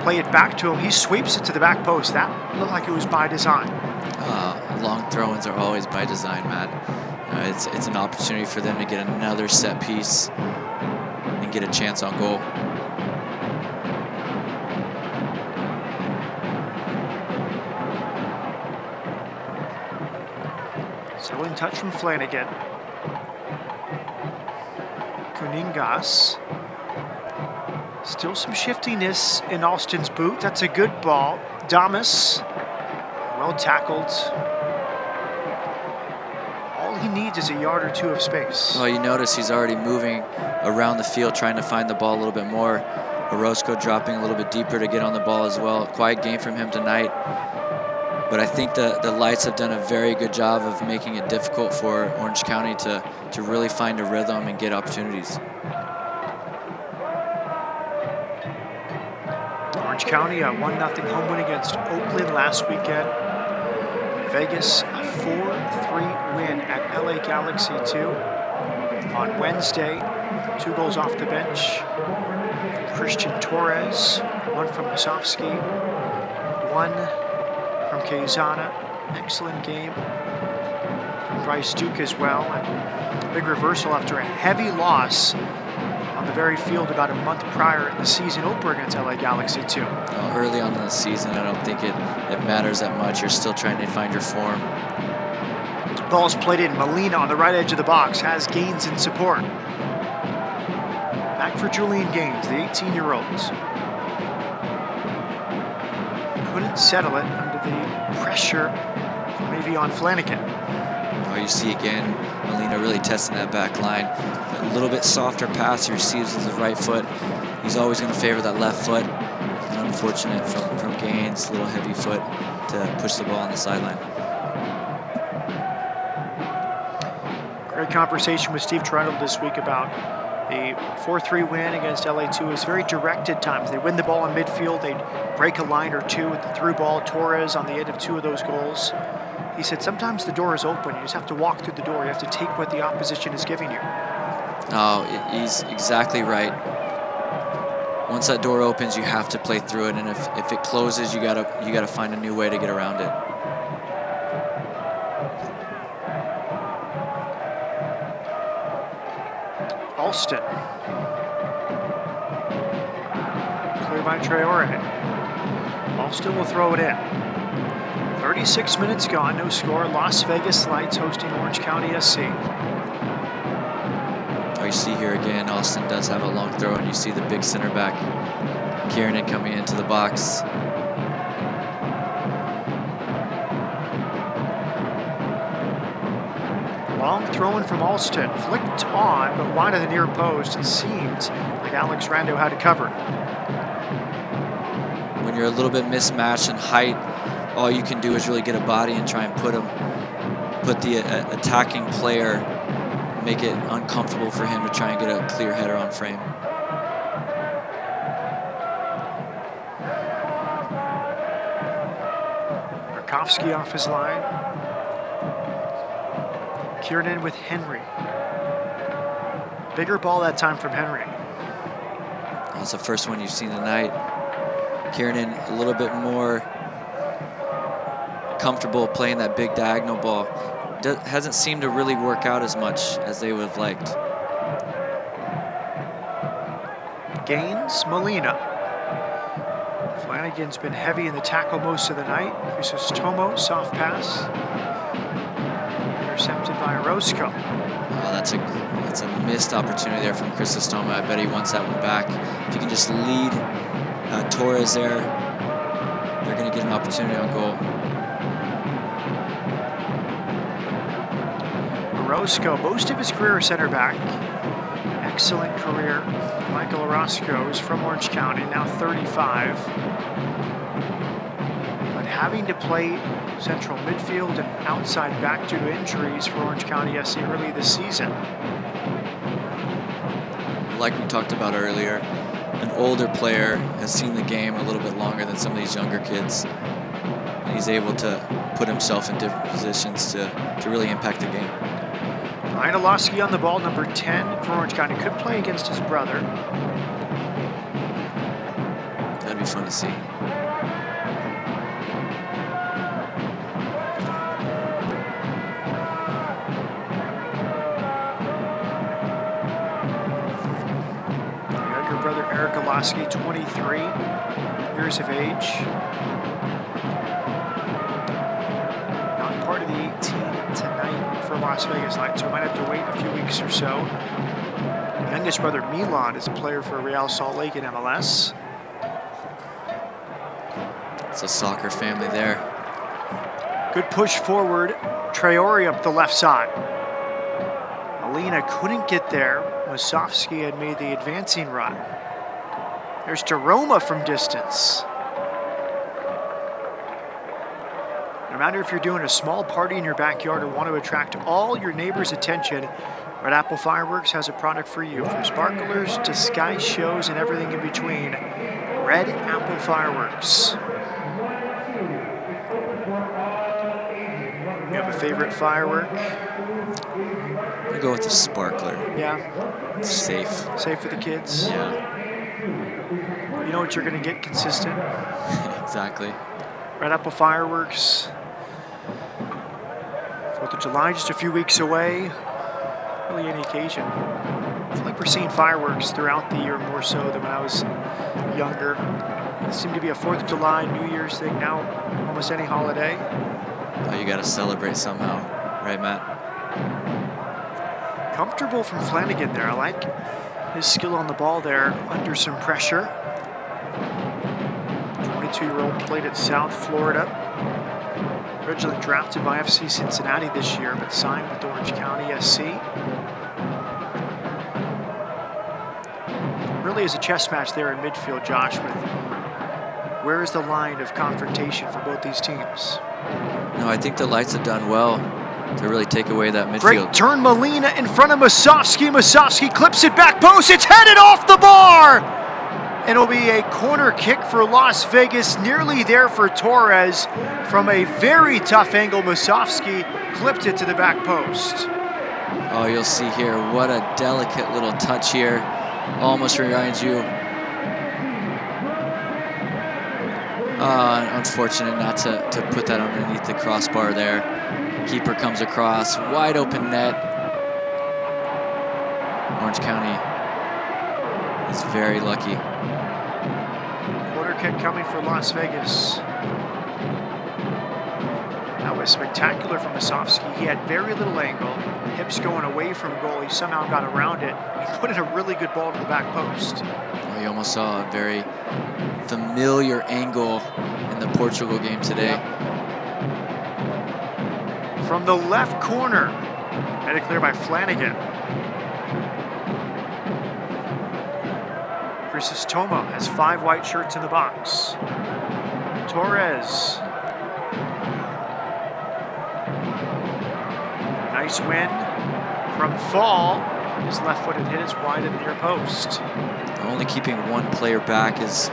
play it back to him. He sweeps it to the back post. That looked like it was by design. Long throw-ins are always by design, Matt. It's an opportunity for them to get another set piece and get a chance on goal. Still in touch from Flanagan. Kuningas. Still some shiftiness in Alston's boot. That's a good ball. Damas, well tackled. All he needs is a yard or two of space. Well, you notice he's already moving around the field, trying to find the ball a little bit more. Orozco dropping a little bit deeper to get on the ball as well. Quiet game from him tonight. But I think the Lights have done a very good job of making it difficult for Orange County to really find a rhythm and get opportunities. Orange County a 1-0 home win against Oakland last weekend. Vegas a 4-3 win at LA Galaxy 2. On Wednesday, 2 goals off the bench. Christian Torres, 1 from Musovsky, 1 from Quezana. Excellent game from Bryce Duke as well. And a big reversal after a heavy loss on the very field about a month prior in the season opener against LA Galaxy 2. Early on in the season, I don't think it matters that much. You're still trying to find your form. Ball's played in. Molina on the right edge of the box has Gaines in support. Back for Julian Gaines, the 18-year-olds. Couldn't settle it under the pressure maybe on Flanagan. Oh, you see again, Molina really testing that back line. A little bit softer pass he receives with his right foot. He's always going to favor that left foot. And unfortunate from Gaines, little heavy foot to push the ball on the sideline. Great conversation with Steve Trundle this week about the 4-3 win against LA2. Is very direct at times. They win the ball in midfield. They'd break a line or two with the through ball. Torres on the end of 2 of those goals. He said sometimes the door is open. You just have to walk through the door. You have to take what the opposition is giving you. Oh, he's exactly right. Once that door opens, you have to play through it, and if it closes, you gotta find a new way to get around it. Alston. Clear by Traore. Alston will throw it in. 36 minutes gone, no score. Las Vegas Lights hosting Orange County SC. Oh, you see here again, Alston does have a long throw, and you see the big center back, Kiernan, coming into the box. Long throwing from Alston, flicked on, but wide of the near post. It seemed like Alex Rando had it covered. When you're a little bit mismatched in height, all you can do is really get a body and try and put the attacking player, make it uncomfortable for him to try and get a clear header on frame. Murkowski off his line. Kiernan with Henry. Bigger ball that time from Henry. That's the first one you've seen tonight. Kiernan a little bit more comfortable playing that big diagonal ball. Hasn't seemed to really work out as much as they would have liked. Gaines, Molina. Flanagan's been heavy in the tackle most of the night. Tomo, soft pass. Intercepted by Orozco. Oh, that's a missed opportunity there from Tomo. I bet he wants that one back. If you can just lead Torres there, they're going to get an opportunity on goal. Orozco, most of his career center back. Excellent career. Michael Orozco is from Orange County, now 35. But having to play central midfield and outside back due to injuries for Orange County SC early this season. Like we talked about earlier, an older player has seen the game a little bit longer than some of these younger kids. And he's able to put himself in different positions to really impact the game. Einelowski on the ball, number 10 for Orange County. Could play against his brother. That'd be fun to see. Younger brother Eric Olowski, 23 years of age. Not part of the 18 tonight for Las Vegas Lights, so we might have to wait a few weeks or so. Youngest brother Milan is a player for Real Salt Lake in MLS. It's a soccer family there. Good push forward. Traore up the left side. Alina couldn't get there. Musovski had made the advancing run. There's Daroma from distance. No matter if you're doing a small party in your backyard or want to attract all your neighbors' attention, Red Apple Fireworks has a product for you. From sparklers to sky shows and everything in between, Red Apple Fireworks. You have a favorite firework? I go with the sparkler. Yeah. It's safe. Safe for the kids? Yeah. You know what you're going to get consistent? Exactly. Red Apple Fireworks. 4th of July, just a few weeks away. Really any occasion. I feel like we're seeing fireworks throughout the year more so than when I was younger. It seemed to be a 4th of July, New Year's thing now, almost any holiday. Oh, you got to celebrate somehow, right, Matt? Comfortable from Flanagan there. I like his skill on the ball there under some pressure. 22-year-old played at South Florida. Originally drafted by FC Cincinnati this year, but signed with Orange County SC. Really is a chess match there in midfield, Josh, with where is the line of confrontation for both these teams? No, I think the Lights have done well to really take away that midfield. Great turn, Molina in front of Musovski. Musovski clips it back post. It's headed off the bar! And it'll be a corner kick for Las Vegas, nearly there for Torres. From a very tough angle, Musovski clipped it to the back post. Oh, you'll see here, what a delicate little touch here. Almost reminds you. Unfortunate not to put that underneath the crossbar there. Keeper comes across, wide open net. Orange County is very lucky. Corner kick coming for Las Vegas. That was spectacular from Musovski. He had very little angle. Hips going away from goal. He somehow got around it. He put in a really good ball to the back post. Well, you almost saw a very familiar angle in the Portugal game today. From the left corner, headed clear by Flanagan. Tomo has 5 white shirts in the box. Torres. Nice win from Fall. His left-footed hit is wide of the near post. Only keeping one player back is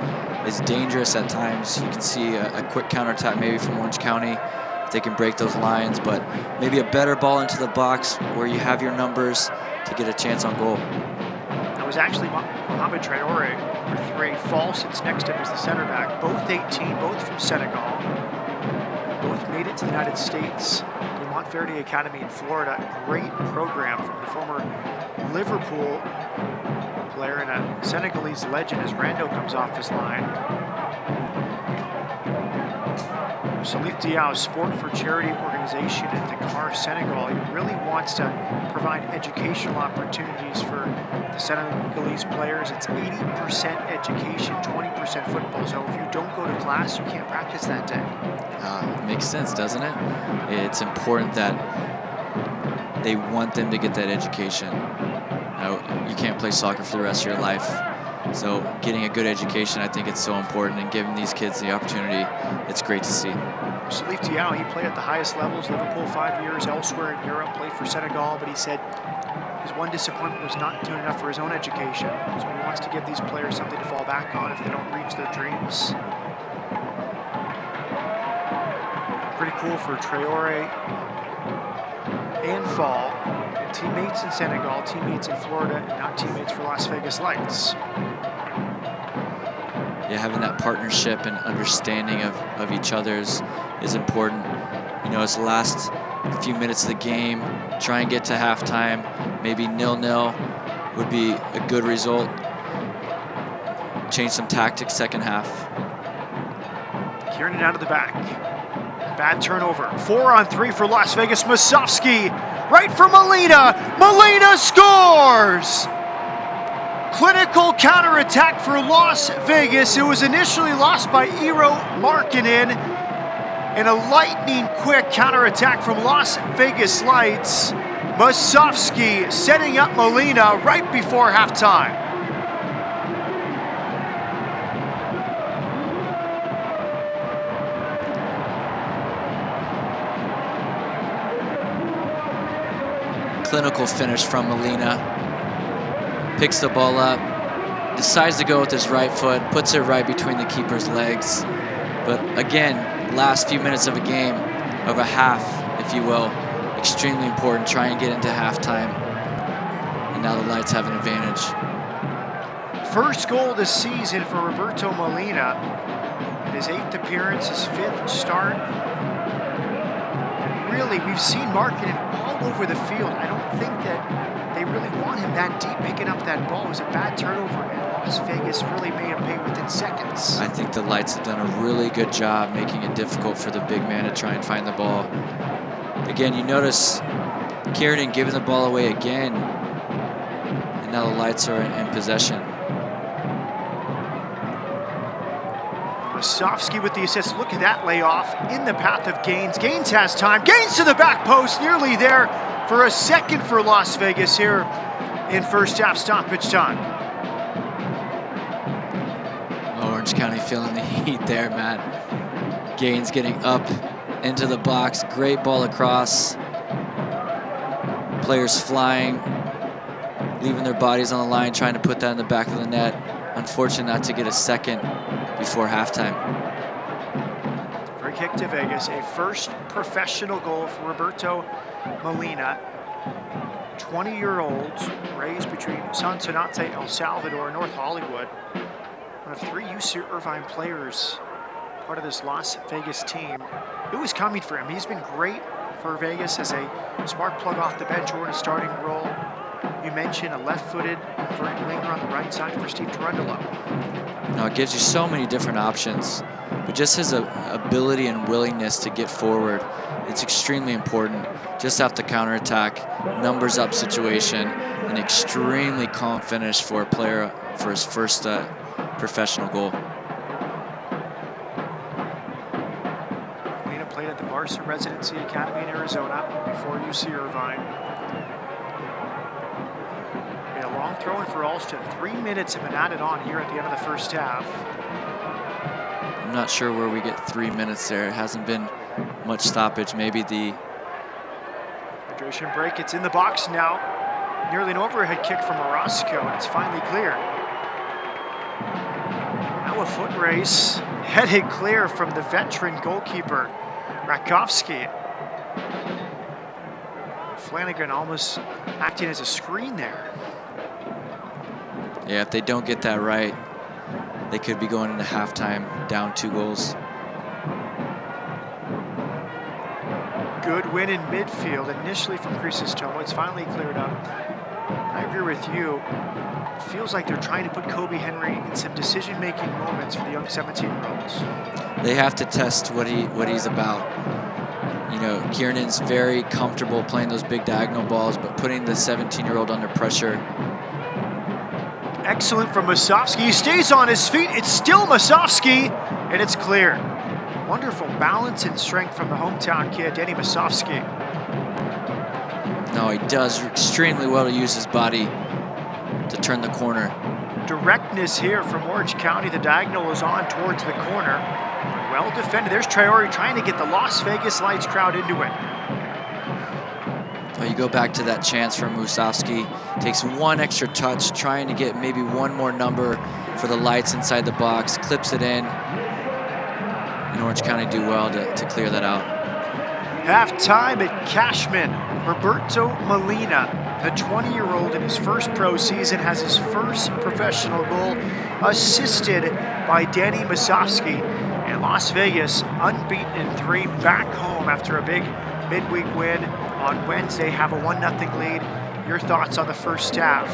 dangerous at times. You can see a quick counterattack maybe from Orange County if they can break those lines, but maybe a better ball into the box where you have your numbers to get a chance on goal. That was actually Mohamed Traore, number 3. Fall sits next to him as the center back. Both 18, both from Senegal. Both made it to the United States. The Montverde Academy in Florida. Great program from the former Liverpool player and a Senegalese legend as Rando comes off his line. Salif Diao, Sport for Charity organization in Dakar, Senegal, he really wants to provide educational opportunities for the Senegalese players. It's 80% education, 20% football. So if you don't go to class, you can't practice that day. Makes sense, doesn't it? It's important that they want them to get that education. You can't play soccer for the rest of your life. So getting a good education, I think it's so important, and giving these kids the opportunity, it's great to see. Salif Diao, he played at the highest levels, Liverpool 5 years, elsewhere in Europe, played for Senegal, but he said his one disappointment was not doing enough for his own education. So he wants to give these players something to fall back on if they don't reach their dreams. Pretty cool for Traore and Fall. Teammates in Senegal, teammates in Florida, and now teammates for Las Vegas Lights. Yeah, having that partnership and understanding of each other's is important. You know, it's the last few minutes of the game. Try and get to halftime. Maybe 0-0 would be a good result. Change some tactics second half. Kieran out of the back. Bad turnover. 4-on-3 for Las Vegas. Musovski right for Molina. Molina scores! Clinical counterattack for Las Vegas. It was initially lost by Eero Markkanen. And a lightning-quick counterattack from Las Vegas Lights. Musovski setting up Molina right before halftime. Clinical finish from Molina. Picks the ball up, decides to go with his right foot, puts it right between the keeper's legs. But again, last few minutes of a game, of a half, if you will, extremely important. Try and get into halftime. And now the Lights have an advantage. First goal this season for Roberto Molina. His 8th appearance, his 5th start. And really, we've seen Markkanen all over the field. I don't think that they really want him that deep picking up that ball. It was a bad turnover, and Las Vegas really made him pay within seconds. I think the Lights have done a really good job making it difficult for the big man to try and find the ball. Again, you notice Kieran giving the ball away again, and now the Lights are in possession. Musovski with the assist. Look at that layoff in the path of Gaines. Gaines has time. Gaines to the back post, nearly there for a second for Las Vegas here in first half stoppage time. Orange County feeling the heat there, Matt. Gaines getting up into the box. Great ball across. Players flying, leaving their bodies on the line, trying to put that in the back of the net. Unfortunate not to get a second before halftime. Free kick to Vegas, a first professional goal for Roberto Molina. 20-year-old, raised between Sonsonate, El Salvador, and North Hollywood. One of 3 UC Irvine players, part of this Las Vegas team. It was coming for him. He's been great for Vegas as a spark plug off the bench or in a starting role. You mentioned a left-footed inverted winger on the right side for Steve Tarundolo. Now it gives you so many different options, but just his ability and willingness to get forward, it's extremely important. Just off the counterattack, numbers up situation, an extremely calm finish for a player for his first professional goal. Molina played at the Barca Residency Academy in Arizona before UC Irvine. A long throw in for Alston. 3 minutes have been added on here at the end of the first half. I'm not sure where we get 3 minutes there. It hasn't been much stoppage. Maybe the hydration break. It's in the box now. Nearly an overhead kick from Orozco, and it's finally clear. Now a foot race, headed clear from the veteran goalkeeper, Rakovsky. Flanagan almost acting as a screen there. Yeah, if they don't get that right, they could be going into halftime down 2 goals. Good win in midfield, initially from Crisostomo. It's finally cleared up. I agree with you. It feels like they're trying to put Kobe Henry in some decision-making moments for the young 17-year-olds. they have to test what he's about. You know, Kiernan's very comfortable playing those big diagonal balls, but putting the 17-year-old under pressure. Excellent from Musovski. He stays on his feet. It's still Musovski, and it's clear. Wonderful balance and strength from the hometown kid, Danny Musovski. No, he does extremely well to use his body to turn the corner. Directness here from Orange County. The diagonal is on towards the corner. Well defended. There's Traore trying to get the Las Vegas Lights crowd into it. Well, you go back to that chance from Musovski. Takes one extra touch, trying to get maybe one more number for the Lights inside the box. Clips it in. And Orange County do well to clear that out. Halftime at Cashman. Roberto Molina, the 20-year-old in his first pro season, has his first professional goal, assisted by Danny Musovski. And Las Vegas, unbeaten in 3, back home after a big midweek win on Wednesday, have a 1-0 lead. Your thoughts on the first half?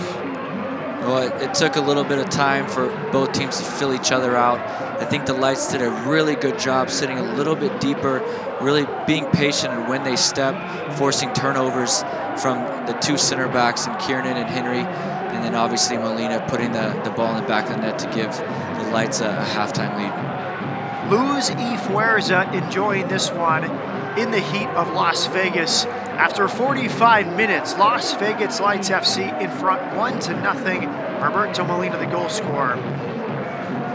Well, it took a little bit of time for both teams to fill each other out. I think the Lights did a really good job sitting a little bit deeper, really being patient and when they step, forcing turnovers from the 2 center backs, and Kiernan and Henry, and then obviously Molina putting the ball in the back of the net to give the Lights a halftime lead. Luz y Fuerza enjoying this one in the heat of Las Vegas. After 45 minutes, Las Vegas Lights FC in front 1-0. Roberto Molina, the goal scorer.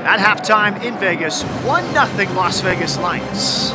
At halftime in Vegas, 1-0 Las Vegas Lights.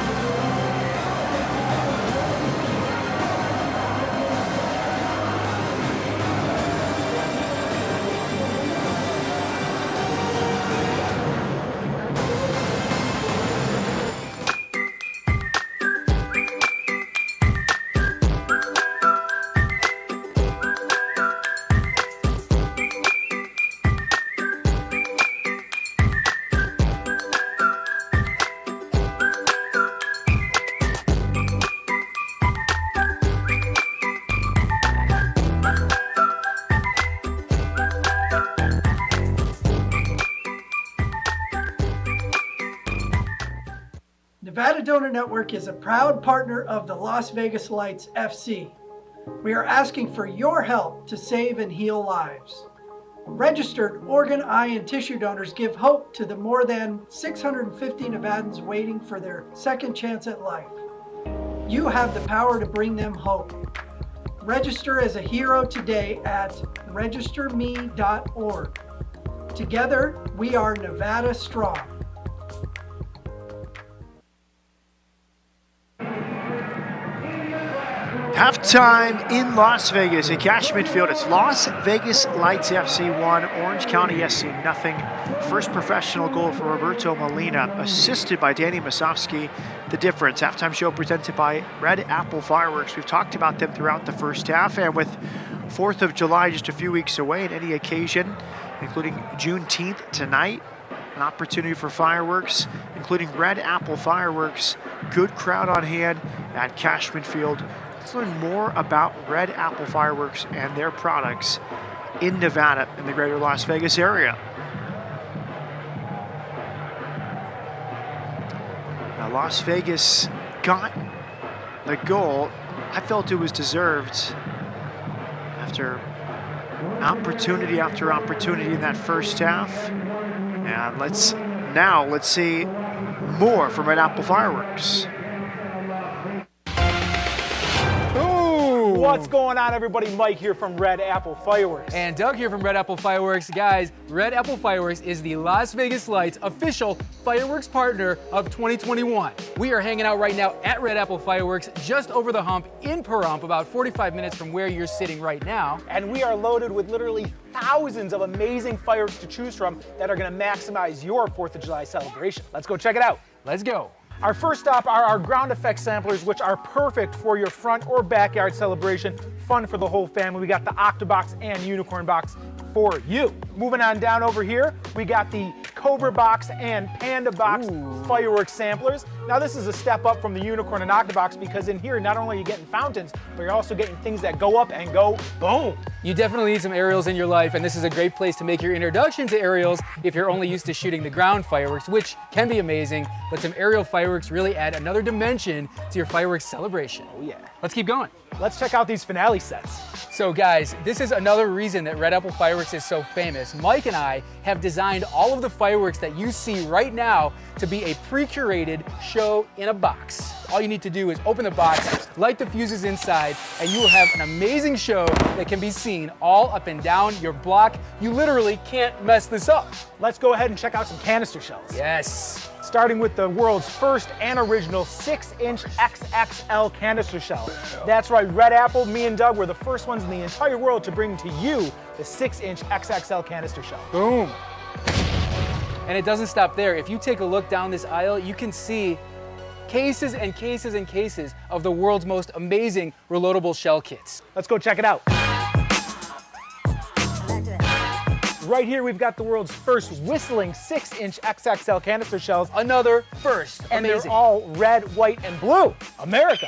Nevada Donor Network is a proud partner of the Las Vegas Lights FC. We are asking for your help to save and heal lives. Registered organ, eye, and tissue donors give hope to the more than 650 Nevadans waiting for their second chance at life. You have the power to bring them hope. Register as a hero today at registerme.org. Together, we are Nevada strong. Halftime in Las Vegas at Cashman Field. It's Las Vegas Lights FC 1, Orange County SC 0. First professional goal for Roberto Molina, assisted by Danny Musovski. The difference. Halftime show presented by Red Apple Fireworks. We've talked about them throughout the first half, and with 4th of July just a few weeks away, at any occasion, including Juneteenth tonight, an opportunity for fireworks, including Red Apple Fireworks. Good crowd on hand at Cashman Field. Let's learn more about Red Apple Fireworks and their products in Nevada in the greater Las Vegas area. Now, Las Vegas got the goal. I felt it was deserved after opportunity after opportunity in that first half. And let's see more from Red Apple Fireworks. What's going on, everybody? Mike here from Red Apple Fireworks. And Doug here from Red Apple Fireworks. Guys, Red Apple Fireworks is the Las Vegas Lights official fireworks partner of 2021. We are hanging out right now at Red Apple Fireworks, just over the hump in Pahrump, about 45 minutes from where you're sitting right now. And we are loaded with literally thousands of amazing fireworks to choose from that are going to maximize your 4th of July celebration. Let's go check it out. Let's go. Our first stop are our ground effect samplers, which are perfect for your front or backyard celebration. Fun for the whole family. We got the Octobox and Unicorn Box for you. Moving on down over here, we got the Cobra Box and Panda Box fireworks samplers. Now this is a step up from the Unicorn and Octobox because in here not only are you getting fountains, but you're also getting things that go up and go boom. You definitely need some aerials in your life, and this is a great place to make your introduction to aerials if you're only used to shooting the ground fireworks, which can be amazing, but some aerial fireworks really add another dimension to your fireworks celebration. Oh yeah. Let's keep going. Let's check out these finale sets. So guys, this is another reason that Red Apple Fireworks is so famous. Mike and I have designed all of the fireworks that you see right now to be a pre-curated show in a box. All you need to do is open the box, light the fuses inside, and you will have an amazing show that can be seen all up and down your block. You literally can't mess this up. Let's go ahead and check out some canister shells. Yes. Starting with the world's first and original 6-inch XXL canister shell. That's right, Red Apple, me and Doug were the first ones in the entire world to bring to you the 6-inch XXL canister shell. Boom. And it doesn't stop there. If you take a look down this aisle, you can see cases and cases and cases of the world's most amazing reloadable shell kits. Let's go check it out. Right here, we've got the world's first whistling 6-inch XXL canister shells. Another first. And amazing. They're all red, white, and blue. America.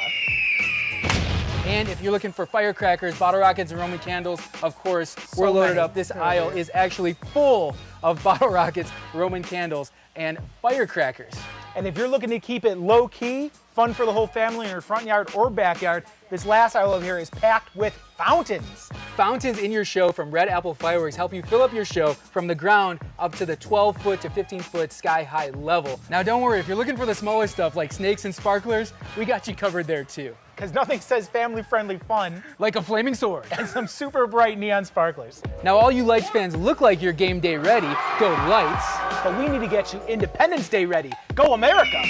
And if you're looking for firecrackers, bottle rockets, and Roman candles, of course, we're loaded up. This aisle is actually full of bottle rockets, Roman candles, and firecrackers. And if you're looking to keep it low key, fun for the whole family in your front yard or backyard, this last aisle over here is packed with fountains. Fountains in your show from Red Apple Fireworks help you fill up your show from the ground up to the 12-foot to 15-foot sky-high level. Now don't worry, if you're looking for the smaller stuff like snakes and sparklers, we got you covered there too. Because nothing says family-friendly fun like a flaming sword and some super bright neon sparklers. Now all you lights fans look like you're game day ready. Go lights. But we need to get you Independence Day ready. Go America!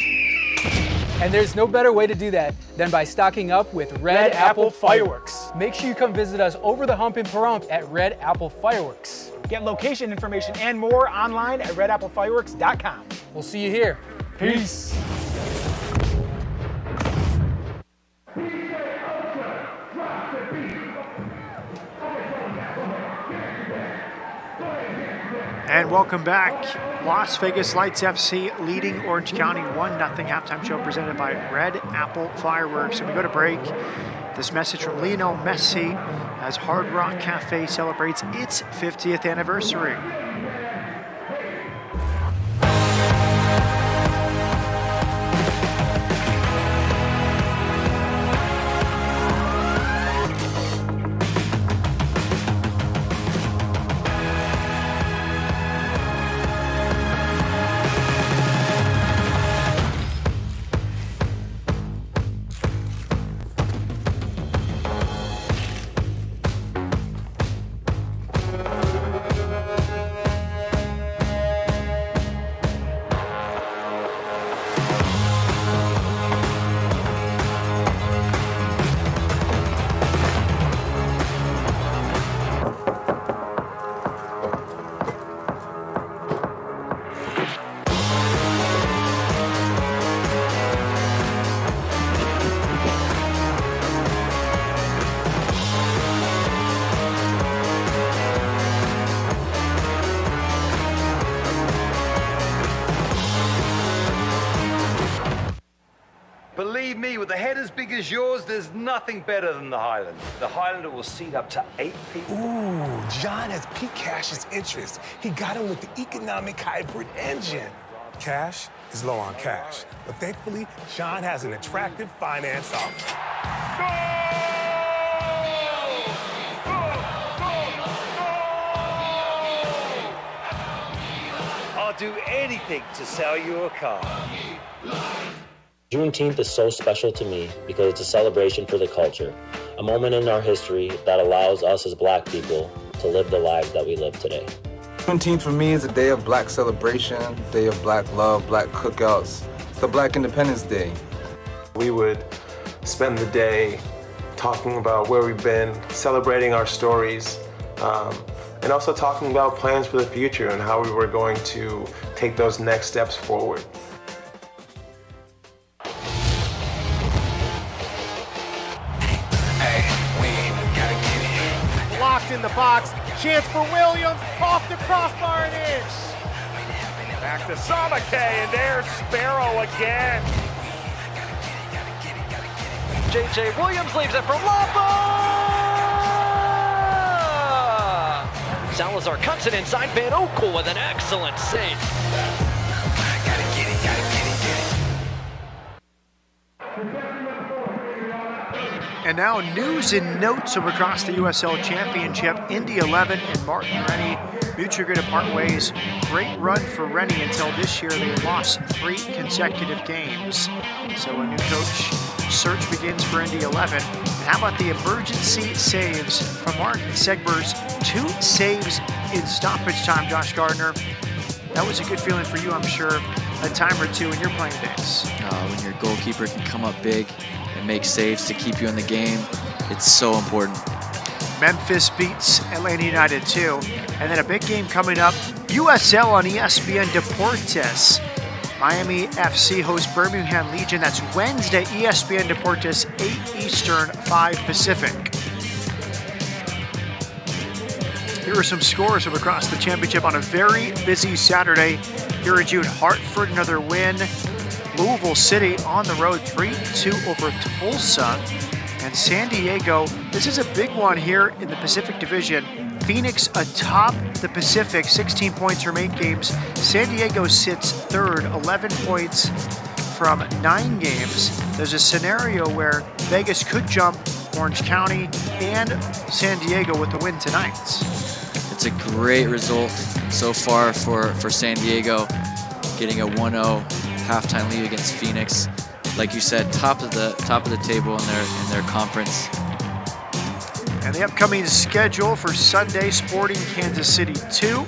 And there's no better way to do that than by stocking up with Red Apple Fireworks. Make sure you come visit us over the hump in Pahrump at Red Apple Fireworks. Get location information and more online at redapplefireworks.com. We'll see you here. Peace. And welcome back. Las Vegas Lights FC leading Orange County 1-0. Halftime show presented by Red Apple Fireworks. And we go to break. This message from Lionel Messi as Hard Rock Cafe celebrates its 50th anniversary. Believe me, with a head as big as yours, there's nothing better than the Highlander. The Highlander will seat up to 8 people. Ooh, John has peaked Cash's interest. He got him with the economic hybrid engine. Cash is low on cash, but thankfully, Sean has an attractive finance offer. I'll do anything to sell you a car. Juneteenth is so special to me because it's a celebration for the culture, a moment in our history that allows us as Black people to live the lives that we live today. Juneteenth for me is a day of Black celebration, day of Black love, Black cookouts. It's the Black Independence Day. We would spend the day talking about where we've been, celebrating our stories, and also talking about plans for the future and how we were going to take those next steps forward. Blocked in the box, chance for Williams, off the crossbar and in. Back to Samake, and there's Sparrow again. J.J. Williams leaves it for Lapa! Salazar cuts it inside. Van Oekel with an excellent save. And now news and notes from across the USL Championship. Indy 11 and Martin Rennie mutually going to part ways. Great run for Rennie until this year. They lost 3 consecutive games. So a new coach search begins for Indy 11. And how about the emergency saves from Martin Segbers? 2 saves in stoppage time, Josh Gardner. That was a good feeling for you, I'm sure, a time or two in your playing days. When your goalkeeper can come up big and make saves to keep you in the game, it's so important. Memphis beats Atlanta United 2. And then a big game coming up, USL on ESPN Deportes. Miami FC hosts Birmingham Legion. That's Wednesday, ESPN Deportes, 8 Eastern, 5 Pacific. Here are some scores from across the championship on a very busy Saturday. Here in June, Hartford, another win. Louisville City on the road, 3-2 over Tulsa. And San Diego, this is a big one here in the Pacific Division. Phoenix atop the Pacific, 16 points from 8 games. San Diego sits third, 11 points from 9 games. There's a scenario where Vegas could jump Orange County and San Diego with the win tonight. It's a great result so far for San Diego, getting a 1-0 halftime lead against Phoenix. Like you said, top of the table in their conference. And the upcoming schedule for Sunday: Sporting Kansas City 2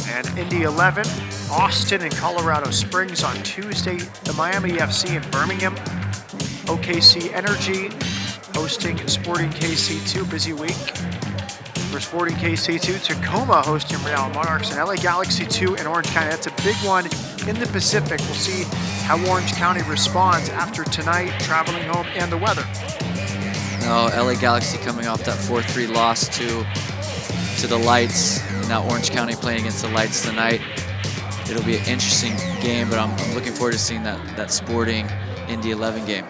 and Indy 11, Austin and Colorado Springs on Tuesday, the Miami FC in Birmingham, OKC Energy hosting Sporting KC2, busy week for Sporting KC2, Tacoma hosting Real Monarchs, and LA Galaxy 2 in Orange County. That's a big one in the Pacific. We'll see how Orange County responds after tonight, traveling home, and the weather. Now, LA Galaxy coming off that 4-3 loss to the Lights, and now Orange County playing against the Lights tonight. It'll be an interesting game, but I'm looking forward to seeing that Sporting Indy 11 game.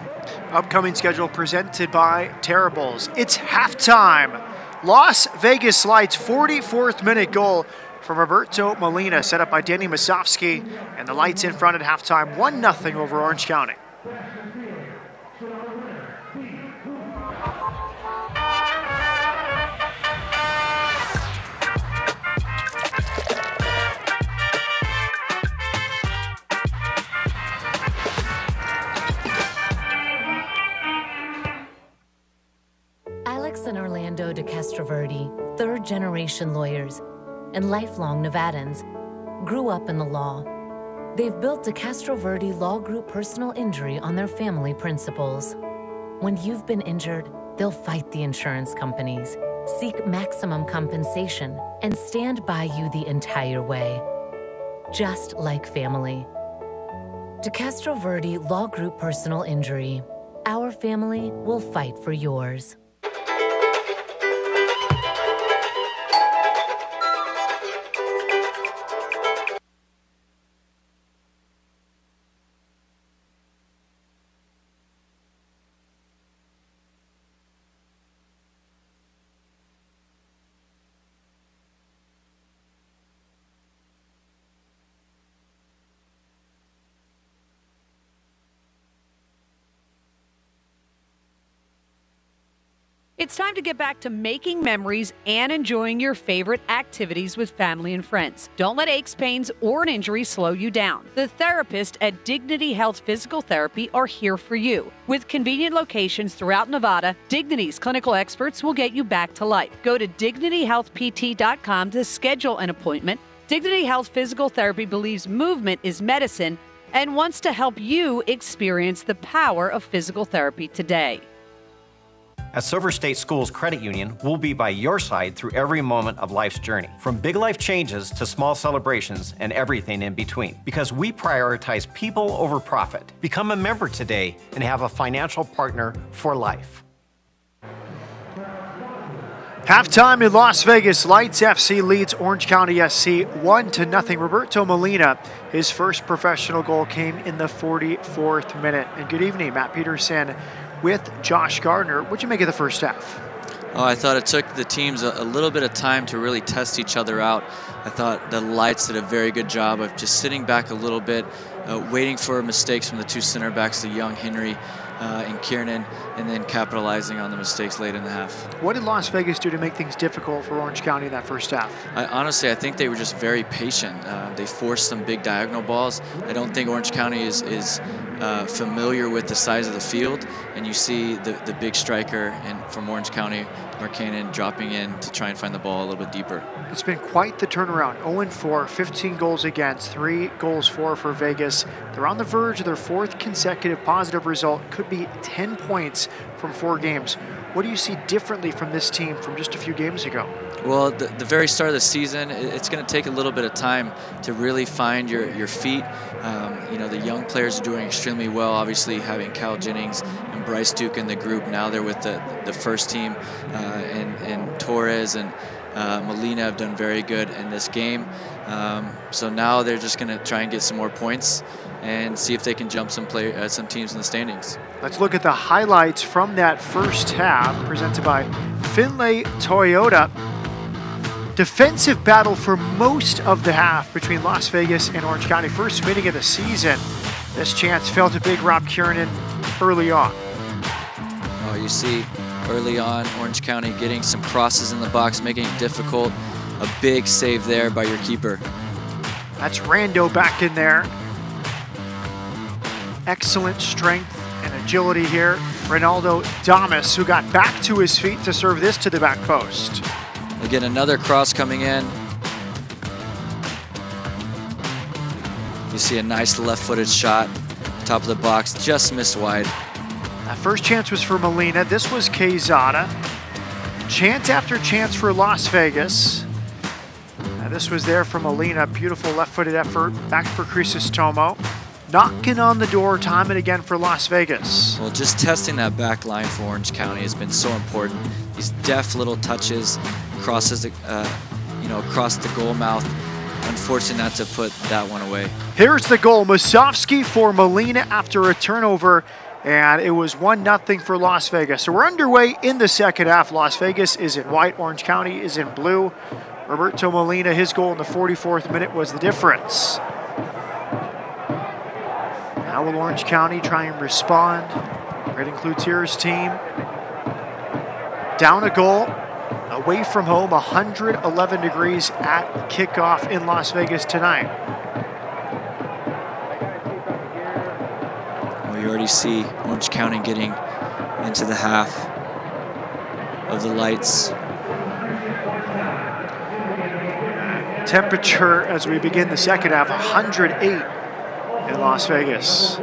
Upcoming schedule presented by Terribles. It's halftime. Las Vegas Lights, 44th minute goal from Roberto Molina, set up by Danny Masovsky, and the Lights in front at halftime, 1-0 over Orange County. Alex and Orlando de Castroverde, third-generation lawyers and lifelong Nevadans, grew up in the law. They've built de Castroverde Law Group Personal Injury on their family principles. When you've been injured, they'll fight the insurance companies, seek maximum compensation, and stand by you the entire way. Just like family. De Castroverde Law Group Personal Injury. Our family will fight for yours. It's time to get back to making memories and enjoying your favorite activities with family and friends. Don't let aches, pains, or an injury slow you down. The therapists at Dignity Health Physical Therapy are here for you. With convenient locations throughout Nevada, Dignity's clinical experts will get you back to life. Go to dignityhealthpt.com to schedule an appointment. Dignity Health Physical Therapy believes movement is medicine and wants to help you experience the power of physical therapy today. At Silver State Schools Credit Union, we'll be by your side through every moment of life's journey, from big life changes to small celebrations and everything in between, because we prioritize people over profit. Become a member today and have a financial partner for life. Halftime in Las Vegas, Lights FC leads Orange County SC 1-0. Roberto Molina, his first professional goal came in the 44th minute. And good evening, Matt Peterson with Josh Gardner. What'd you make of the first half? Oh, I thought it took the teams a little bit of time to really test each other out. I thought the Lights did a very good job of just sitting back a little bit, waiting for mistakes from the two center backs, the young Henry and Kiernan, and then capitalizing on the mistakes late in the half. What did Las Vegas do to make things difficult for Orange County in that first half? Honestly, I think they were just very patient. They forced some big diagonal balls. I don't think Orange County is familiar with the size of the field, and you see the big striker from Orange County, Markkanen, dropping in to try and find the ball a little bit deeper. It's been quite the turnaround. 0-4, 15 goals against, 3 goals for Vegas. They're on the verge of their 4th consecutive positive result. Could be 10 points from 4 games. What do you see differently from this team from just a few games ago? Well, the very start of the season, it's going to take a little bit of time to really find your feet. You know, the young players are doing extremely well, obviously having Kyle Jennings and Bryce Duke in the group. Now they're with the first team, and Torres and Molina have done very good in this game. So now they're just going to try and get some more points and see if they can jump some teams in the standings. Let's look at the highlights from that first half, presented by Finlay Toyota. Defensive battle for most of the half between Las Vegas and Orange County. First meeting of the season. This chance fell to big Rob Kiernan early on. Oh, you see early on Orange County getting some crosses in the box, making it difficult. A big save there by your keeper. That's Rando back in there. Excellent strength and agility here. Ronaldo Damas, who got back to his feet to serve this to the back post. Again, another cross coming in. You see a nice left-footed shot, top of the box, just missed wide. That first chance was for Molina. This was Quezada. Chance after chance for Las Vegas. Now this was there for Molina. Beautiful left-footed effort. Back for Crisostomo. Knocking on the door time and again for Las Vegas. Well, just testing that back line for Orange County has been so important. These deft little touches, crosses, across the goal mouth. Unfortunate not to put that one away. Here's the goal. Musovski for Molina after a turnover, and it was 1-0 for Las Vegas. So we're underway in the second half. Las Vegas is in white. Orange County is in blue. Roberto Molina, his goal in the 44th minute was the difference. Now will Orange County try and respond? Red Cloutier's team down a goal, away from home, 111 degrees at kickoff in Las Vegas tonight. Well, you already see Orange County getting into the half of the Lights. Temperature as we begin the second half, 108 in Las Vegas.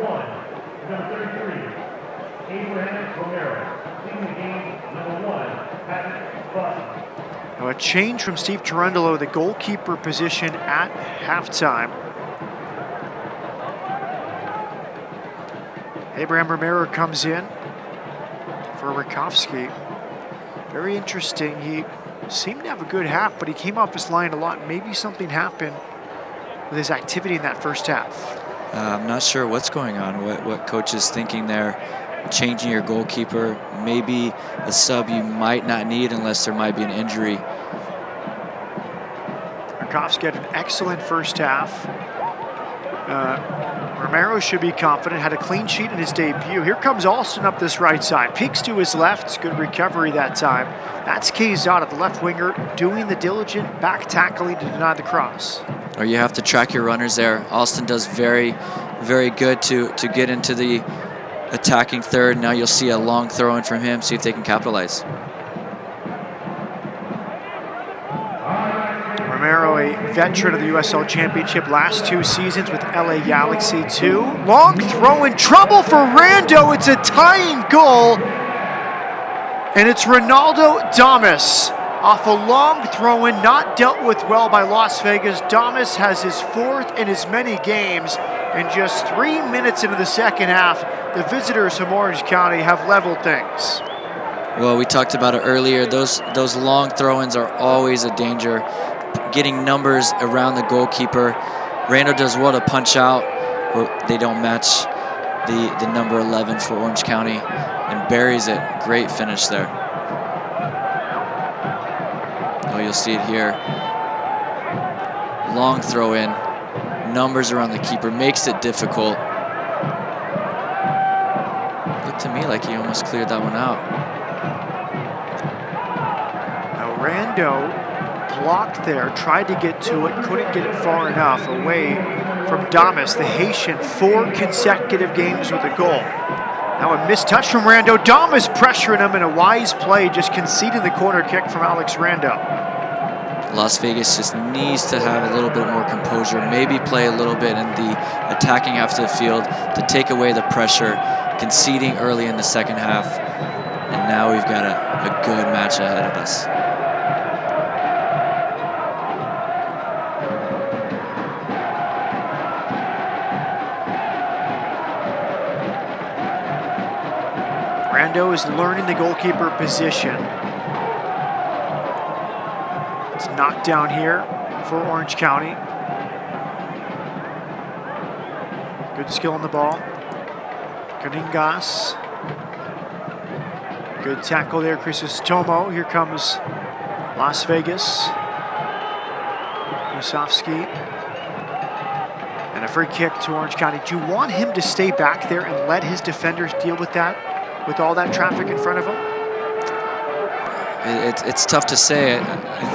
Now a change from Steve Turundolo, the goalkeeper position at halftime. Abraham Romero comes in for Rakowski. Very interesting. He seemed to have a good half, but he came off his line a lot. Maybe something happened with his activity in that first half. I'm not sure what's going on, what coach is thinking there. Changing your goalkeeper, maybe a sub you might not need unless there might be an injury. Rakowski had an excellent first half. Romero should be confident, had a clean sheet in his debut. Here comes Alston up this right side. Peeks to his left, good recovery that time. That's Quezada, the left winger, doing the diligent back tackling to deny the cross. Or you have to track your runners there. Alston does very, very good to get into the attacking third. Now you'll see a long throw in from him, see if they can capitalize. Romero, a veteran of the USL Championship, last 2 seasons with LA Galaxy 2. Long throw in trouble for Rando. It's a tying goal. And it's Ronaldo Damas off a long throw in, not dealt with well by Las Vegas. Damas has his 4th in as many games. And just 3 minutes into the second half, the visitors from Orange County have leveled things. Well, we talked about it earlier. Those long throw-ins are always a danger. Getting numbers around the goalkeeper. Rando does well to punch out, but they don't match the number 11 for Orange County, and buries it. Great finish there. Oh, you'll see it here. Long throw-in. Numbers around the keeper. Makes it difficult. Looked to me like he almost cleared that one out. Now Rando blocked there, tried to get to it, couldn't get it far enough away from Damas, the Haitian, 4 consecutive games with a goal. Now a missed touch from Rando. Damas pressuring him in a wise play, just conceding the corner kick from Alex Rando. Las Vegas just needs to have a little bit more composure, maybe play a little bit in the attacking half of the field to take away the pressure, conceding early in the second half. And now we've got a good match ahead of us. Rando is learning the goalkeeper position. It's knocked down here for Orange County. Good skill on the ball. Kaningas. Good tackle there, Chrysostomo. Here comes Las Vegas. Musovsky. And a free kick to Orange County. Do you want him to stay back there and let his defenders deal with that, with all that traffic in front of him? It's tough to say. I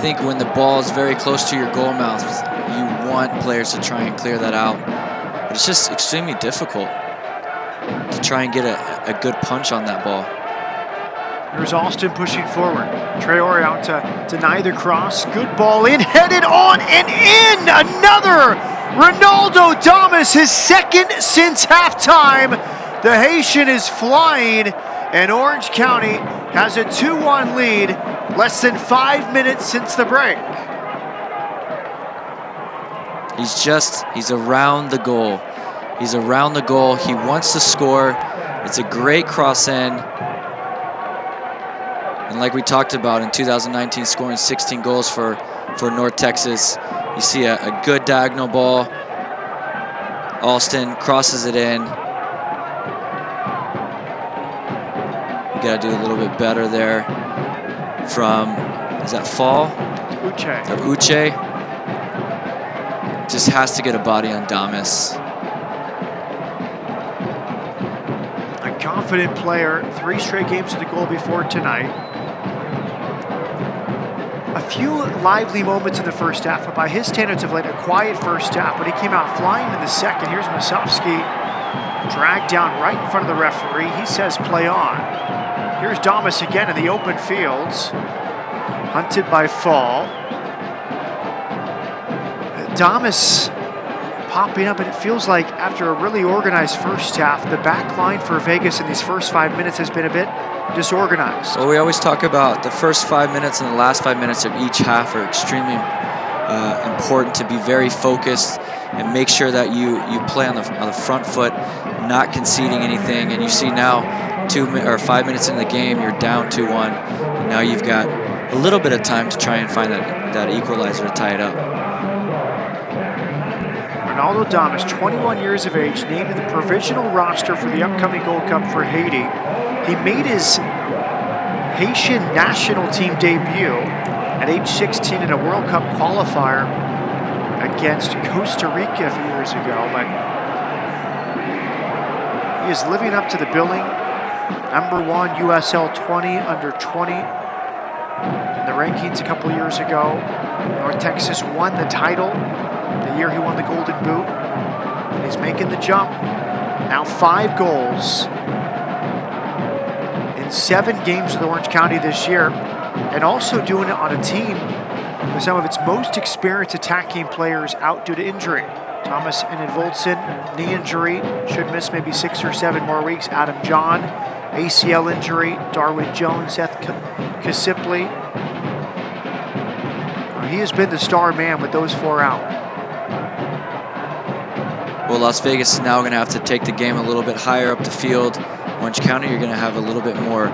think when the ball is very close to your goal mouth, you want players to try and clear that out. But it's just extremely difficult to try and get a good punch on that ball. Here's Alston pushing forward. Traore out to deny the cross. Good ball in, headed on and in. Another Ronaldo Damas, his second since halftime. The Haitian is flying, and Orange County has a 2-1 lead, less than 5 minutes since the break. He's around the goal. He's around the goal. He wants to score. It's a great cross in. And like we talked about in 2019, scoring 16 goals for North Texas. You see a good diagonal ball. Alston crosses it in. You got to do a little bit better there from, is that Fall? Uche. Or Uche. Just has to get a body on Damas. A confident player, 3 straight games with a goal before tonight. A few lively moments in the first half, but by his standards of late, a quiet first half. But he came out flying in the second. Here's Musovsky, dragged down right in front of the referee. He says play on. Here's Damas again in the open fields, hunted by Fall. Damas popping up, and it feels like after a really organized first half, the back line for Vegas in these first 5 minutes has been a bit disorganized. Well, we always talk about the first 5 minutes and the last 5 minutes of each half are extremely important to be very focused and make sure that you play on the front foot, not conceding anything. And you see now 5 minutes into the game, you're down 2-1. Now you've got a little bit of time to try and find that equalizer to tie it up. Ronaldo Damas, 21 years of age, named in the provisional roster for the upcoming Gold Cup for Haiti. He made his Haitian national team debut at age 16 in a World Cup qualifier against Costa Rica a few years ago, but he is living up to the billing. #1 USL 20 under 20 in the rankings a couple years ago. North Texas won the title the year he won the Golden Boot, and he's making the jump. Now 5 goals in 7 games with Orange County this year, and also doing it on a team with some of its most experienced attacking players out due to injury. Thomas and Edvoldson, knee injury, should miss maybe 6 or 7 more weeks. Adam John, ACL injury. Darwin Jones, Seth Kasipli. He has been the star man with those 4 out. Well, Las Vegas is now going to have to take the game a little bit higher up the field, Orange County are going to have a little bit more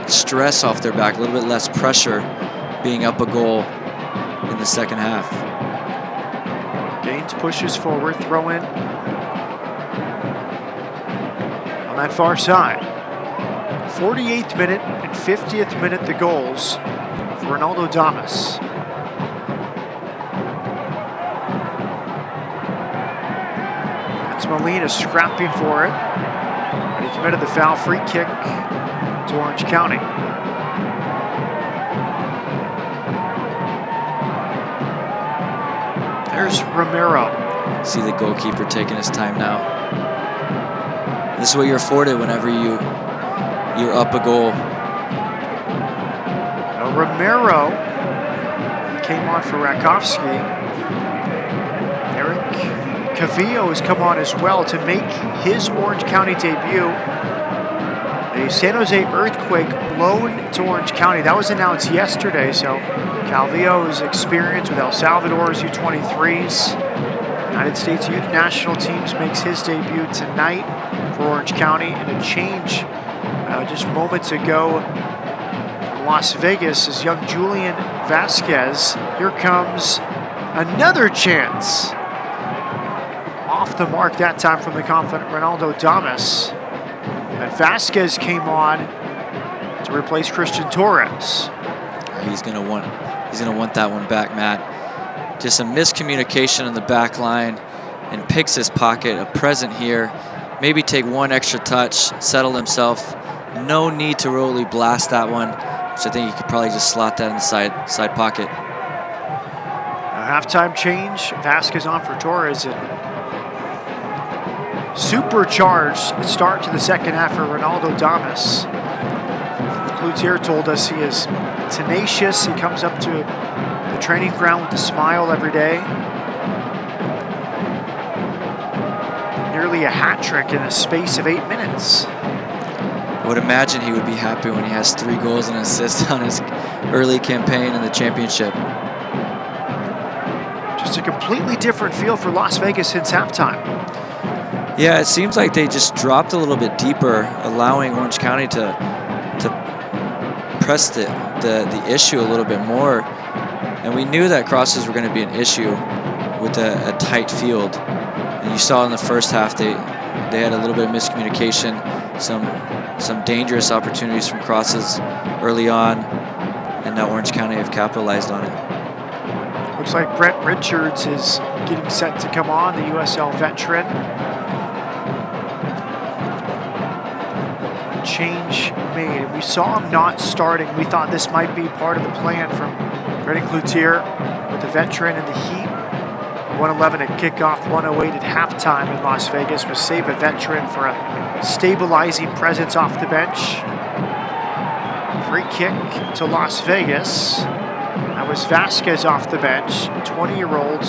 stress off their back, a little bit less pressure being up a goal in the second half. Gaines pushes forward, throw in on that far side. 48th minute and 50th minute the goals for Ronaldo Damas. That's Molina scrapping for it, and he committed the foul. Free kick to Orange County. There's Romero. See the goalkeeper taking his time now. This is what you're afforded whenever you're up a goal. Now Romero came on for Rakowski. Eric Cavillo has come on as well to make his Orange County debut. The San Jose Earthquake loan to Orange County. That was announced yesterday, so Cavillo's experience with El Salvador's U23s, United States Youth National Teams, makes his debut tonight for Orange County. And a change just moments ago in Las Vegas is young Julian Vasquez. Here comes another chance. Off the mark that time from the confident Ronaldo Damas. And Vasquez came on to replace Christian Torres. He's gonna want that one back, Matt. Just a miscommunication in the back line, and picks his pocket. A present here. Maybe take one extra touch, settle himself. No need to really blast that one, which I think he could probably just slot that in the side pocket. A halftime change. Vasquez on for Torres. And supercharged start to the second half for Ronaldo Damas. Cloutier told us he is tenacious. He comes up to the training ground with a smile every day. Nearly a hat trick in the space of 8 minutes. I would imagine he would be happy when he has 3 goals and assists on his early campaign in the championship. Just a completely different feel for Las Vegas since halftime. Yeah, it seems like they just dropped a little bit deeper, allowing Orange County to press the issue a little bit more. And we knew that crosses were going to be an issue with a tight field. And you saw in the first half they had a little bit of miscommunication, some dangerous opportunities from crosses early on, and now Orange County have capitalized on it. Looks like Brett Richards is getting set to come on, the USL veteran. Change made. We saw him not starting. We thought this might be part of the plan from Brendan Cloutier with the veteran in the heat. 111 at kickoff, 108 at halftime in Las Vegas was save a veteran for a stabilizing presence off the bench. Free kick to Las Vegas. That was Vasquez off the bench, 20-year-old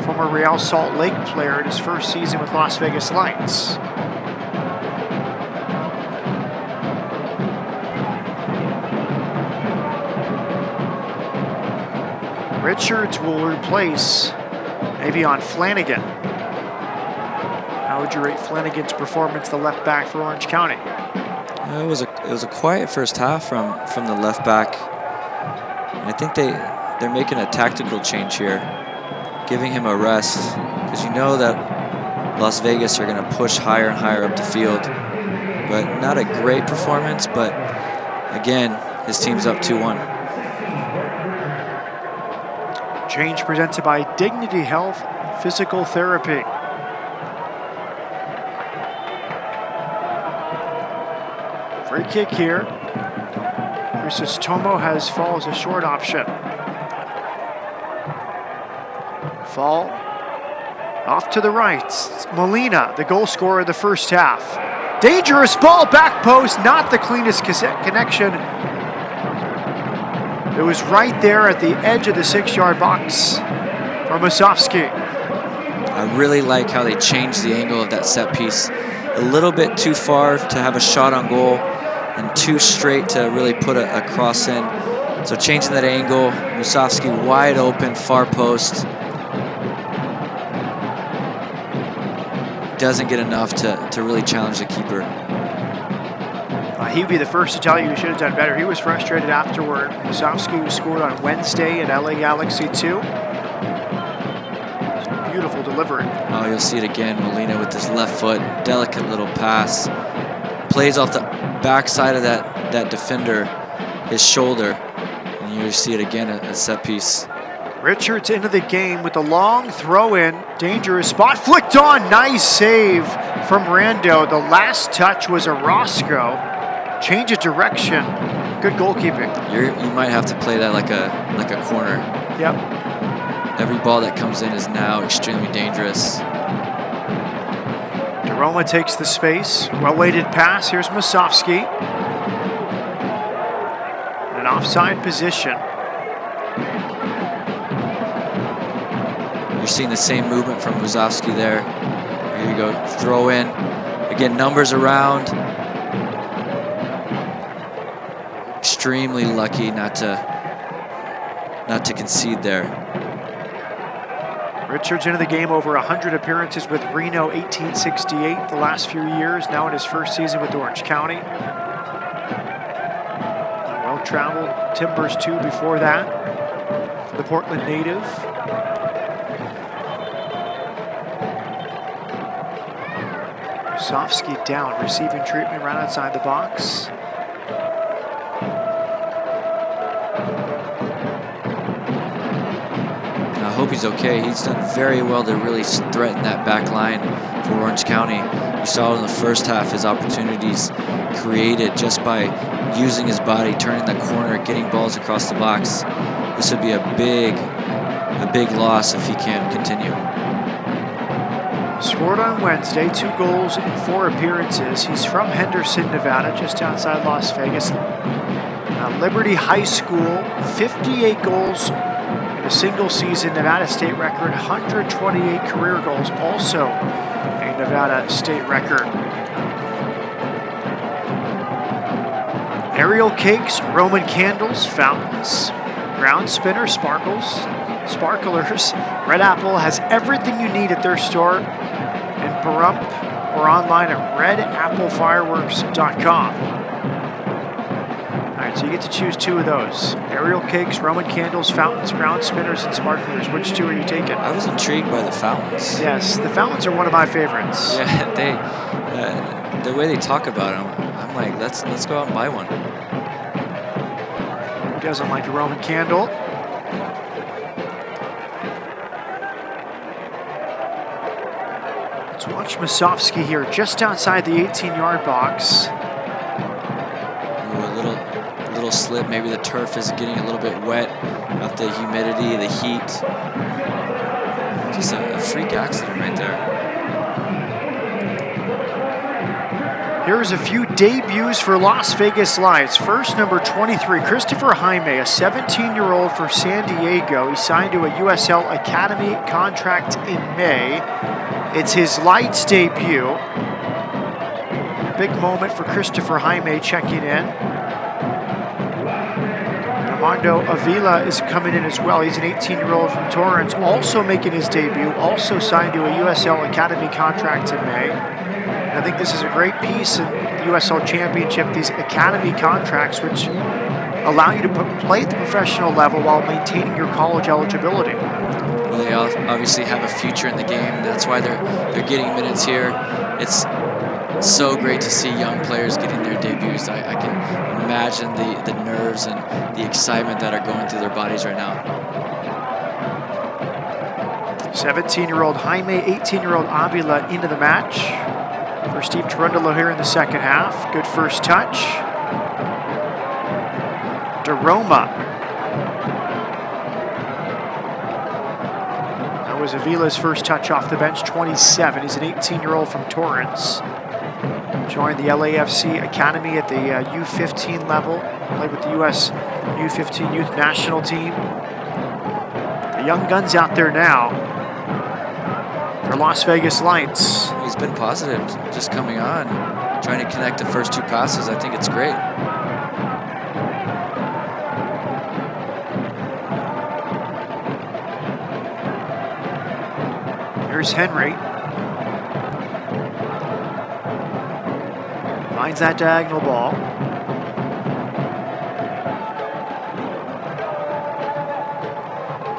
former Real Salt Lake player in his first season with Las Vegas Lights. Richards will replace Avion Flanagan. How would you rate Flanagan's performance, the left back for Orange County? It was a quiet first half from the left back. And I think they're making a tactical change here, giving him a rest, because you know that Las Vegas are going to push higher and higher up the field. But not a great performance, but again, his team's up 2-1. Change presented by Dignity Health Physical Therapy. Free kick here. Tomo has fall as a short option. Fall off to the right. It's Molina, the goal scorer of the first half. Dangerous ball, back post, not the cleanest connection. It was right there at the edge of the 6-yard box for Musovski. I really like how they changed the angle of that set piece. A little bit too far to have a shot on goal, and too straight to really put a cross in. So changing that angle, Musovski wide open, far post. Doesn't get enough to really challenge the keeper. He'd be the first to tell you he should have done better. He was frustrated afterward. Musovski, who scored on Wednesday at LA Galaxy 2. Beautiful delivery. Oh, you'll see it again. Molina with his left foot. Delicate little pass. Plays off the backside of that defender, his shoulder. And you see it again, a set piece. Richards into the game with a long throw in. Dangerous spot. Flicked on. Nice save from Rando. The last touch was a Roscoe. Change of direction. Good goalkeeping. You might have to play that like a corner. Yep. Every ball that comes in is now extremely dangerous. Roma takes the space. Well-weighted pass. Here's Musovski. An offside position. You're seeing the same movement from Musovski there. Here you go. Throw in. Again, numbers around. Extremely lucky not to concede there. Richards into the game, over 100 appearances with Reno, 1868 the last few years, now in his first season with Orange County. Well-traveled Timbers too before that, for the Portland native. Musovski down, receiving treatment right outside the box. I hope he's okay. He's done very well to really threaten that back line for Orange County. You saw in the first half his opportunities created just by using his body, turning the corner, getting balls across the box. This would be a big loss if he can't continue. Scored on Wednesday, 2 goals in 4 appearances. He's from Henderson, Nevada, just outside Las Vegas. Liberty High School, 58 goals in a single season, Nevada state record, 128 career goals, also a Nevada state record. Aerial cakes, Roman candles, fountains, ground spinner, sparklers. Red Apple has everything you need at their store in Pahrump or online at redapplefireworks.com. All right, so you get to choose 2 of those. Aerial cakes, Roman candles, fountains, ground spinners, and sparklers. Which 2 are you taking? I was intrigued by the fountains. Yes, the fountains are one of my favorites. Yeah, the way they talk about them, I'm like, let's go out and buy one. Who doesn't like a Roman candle? Let's watch Musovski here, just outside the 18-yard box. Ooh, a little slip. Maybe the turf is getting a little bit wet of the humidity, the heat. Just a freak accident right there. Here's a few debuts for Las Vegas Lights. First, number 23, Christopher Jaime, a 17-year-old for San Diego. He signed to a USL Academy contract in May. It's his Lights debut. Big moment for Christopher Jaime checking in. Armando Avila is coming in as well. He's an 18-year-old from Torrance, also making his debut, also signed to a USL Academy contract in May. And I think this is a great piece in the USL Championship, these Academy contracts, which allow you to play at the professional level while maintaining your college eligibility. Well, they obviously have a future in the game. That's why they're getting minutes here. It's so great to see young players getting their debuts. I can imagine the nerves and the excitement that are going through their bodies right now. 17-year-old Jaime, 18-year-old Avila into the match. For Steve Tarundolo here in the second half. Good first touch. DeRoma. That was Avila's first touch off the bench, 27. He's an 18-year-old from Torrance. Joined the LAFC Academy at the U15 level. Played with the US U15 Youth National Team. The young guns out there now for Las Vegas Lights. He's been positive, just coming on, trying to connect the first 2 passes. I think it's great. Here's Henry. Finds that diagonal ball.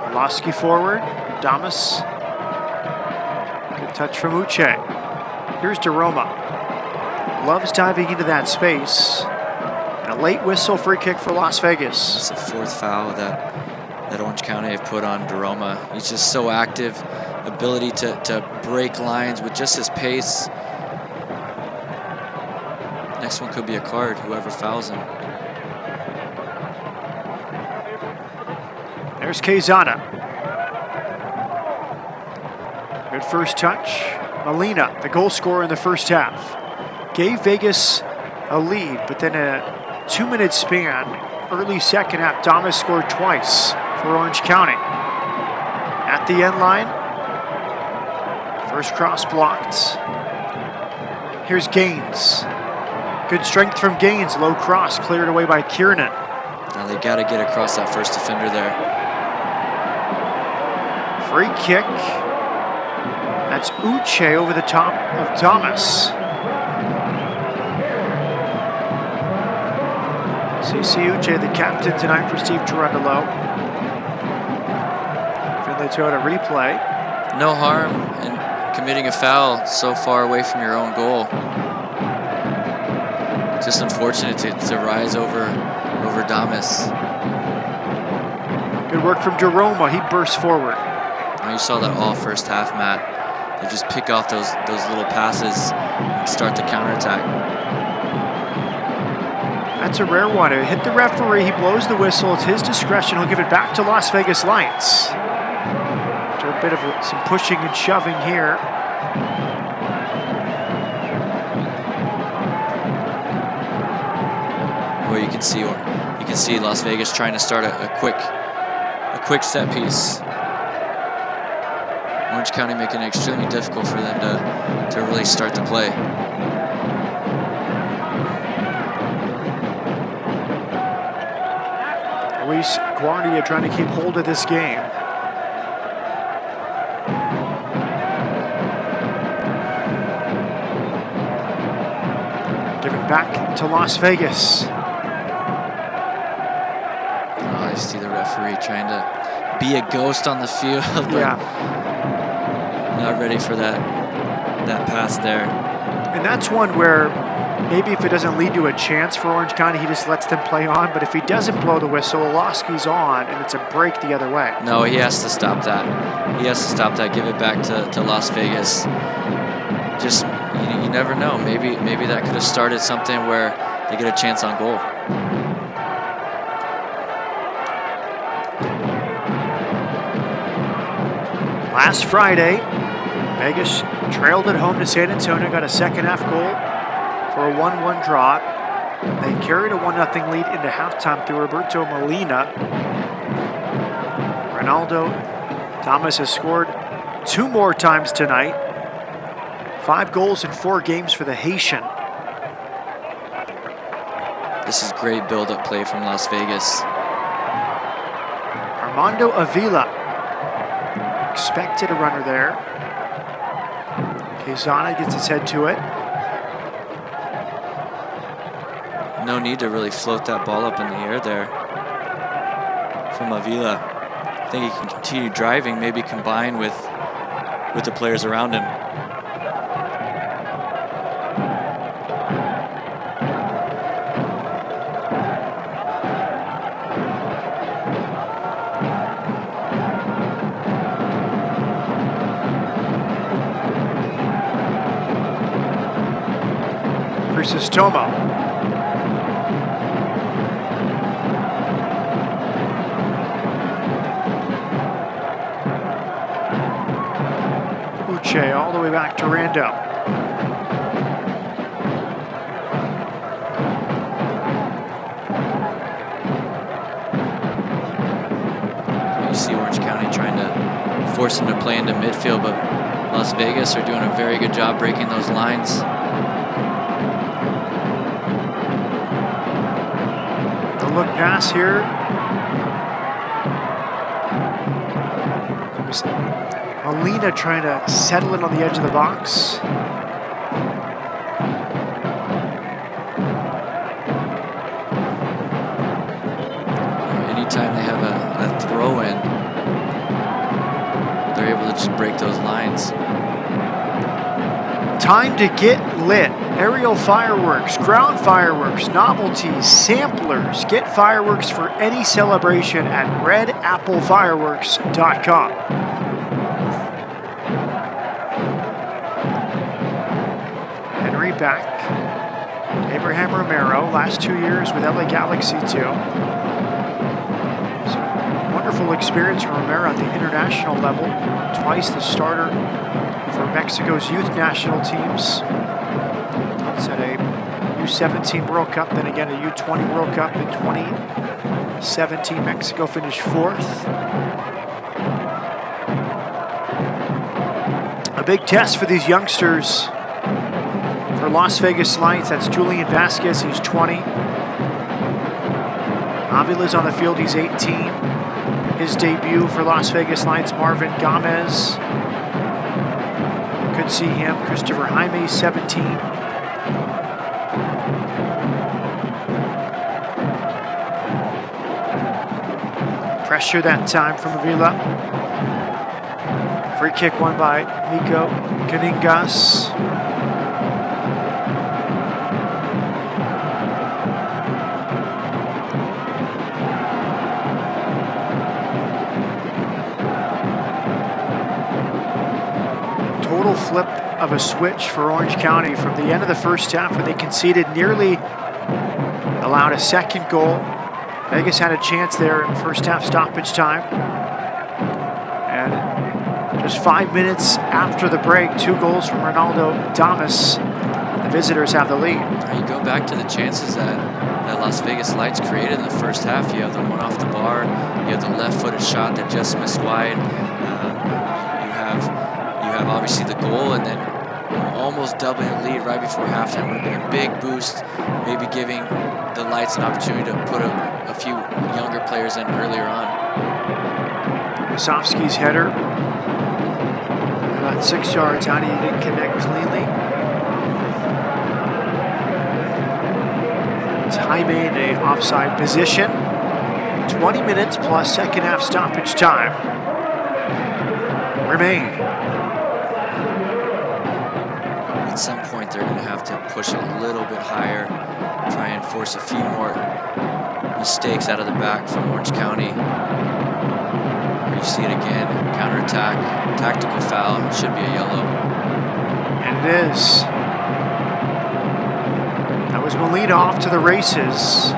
Orlowski forward. Damas. Good touch from Uche. Here's DeRoma. Loves diving into that space. And a late whistle, free kick for Las Vegas. It's the fourth foul that Orange County have put on DeRoma. He's just so active, ability to break lines with just his pace. Next one could be a card, whoever fouls him. There's Quezada. Good first touch. Molina, the goal scorer in the first half, gave Vegas a lead, but then a 2-minute span, early second half, Damas scored twice for Orange County. At the end line, first cross blocked. Here's Gaines. Good strength from Gaines, low cross, cleared away by Kiernan. Now they got to get across that first defender there. Free kick. That's Uche over the top of Thomas. CC Uche, the captain tonight for Steve Turandolo. Finley Toyota replay. No harm in committing a foul so far away from your own goal. Just unfortunate to rise over Damas. Good work from DeRoma. He burst forward. Now you saw that all first half, Matt. They just pick off those little passes and start the counterattack. That's a rare one. It hit the referee. He blows the whistle. It's his discretion. He'll give it back to Las Vegas Lions. After a bit of some pushing and shoving here. Well, you can see Las Vegas trying to start a quick set piece. Orange County making it extremely difficult for them to really start the play. Luis Guardia trying to keep hold of this game. Give it back to Las Vegas. Oh, I see the referee trying to be a ghost on the field, but not ready for that pass there. And that's one where maybe if it doesn't lead to a chance for Orange County, he just lets them play on. But if he doesn't blow the whistle, Orlowski's on, and it's a break the other way. No, he has to stop that. He has to stop that. Give it back to Las Vegas. Just you never know. Maybe that could have started something where they get a chance on goal. Last Friday, Vegas trailed at home to San Antonio, got a second half goal for a 1-1 draw. They carried a 1-0 lead into halftime through Roberto Molina. Ronaldo Thomas has scored 2 more times tonight. 5 goals in 4 games for the Haitian. This is great build-up play from Las Vegas. Armando Avila expected a runner there. Quezada gets his head to it. No need to really float that ball up in the air there from Avila. I think he can continue driving, maybe combine with the players around him. Chrysostoma. Uche all the way back to Rando. You see Orange County trying to force him to play into midfield, but Las Vegas are doing a very good job breaking those lines. Look pass here. There's Molina trying to settle it on the edge of the box. anytime they have a throw in, they're able to just break those lines. Time to get lit. Aerial fireworks, ground fireworks, novelties, samplers. Get fireworks for any celebration at redapplefireworks.com. Henry back. Abraham Romero, last 2 years with LA Galaxy too. So, wonderful experience from Romero at the international level. Twice the starter for Mexico's youth national teams. It's at a U17 World Cup, then again a U20 World Cup in 2017. Mexico finished 4th. A big test for these youngsters. For Las Vegas Lights, that's Julian Vasquez, he's 20. Avila's on the field, he's 18. His debut for Las Vegas Lights, Marvin Gomez. Could see him. Christopher Jaime, 17. Pressure that time from Avila. Free kick won by Nico Caningas. Total flip of a switch for Orange County from the end of the first half when they conceded, nearly allowed a second goal. Vegas had a chance there in first half stoppage time. And just 5 minutes after the break, 2 goals from Ronaldo Damas. The visitors have the lead. You go back to the chances that Las Vegas Lights created in the first half. You have the one off the bar. You have the left-footed shot that just missed wide. You have obviously the goal, and then almost doubling the lead right before halftime would have been a big boost, maybe giving the Lights an opportunity to put a few younger players in earlier on. Wasowski's header. About 6 yards out, he didn't connect cleanly. It's Jaime in an offside position. 20 minutes plus second half stoppage time remain. At some point, they're going to have to push a little bit higher, try and force a few more mistakes out of the back from Orange County. Here you see it again, counterattack, tactical foul, should be a yellow. And it is. That was Molina off to the races.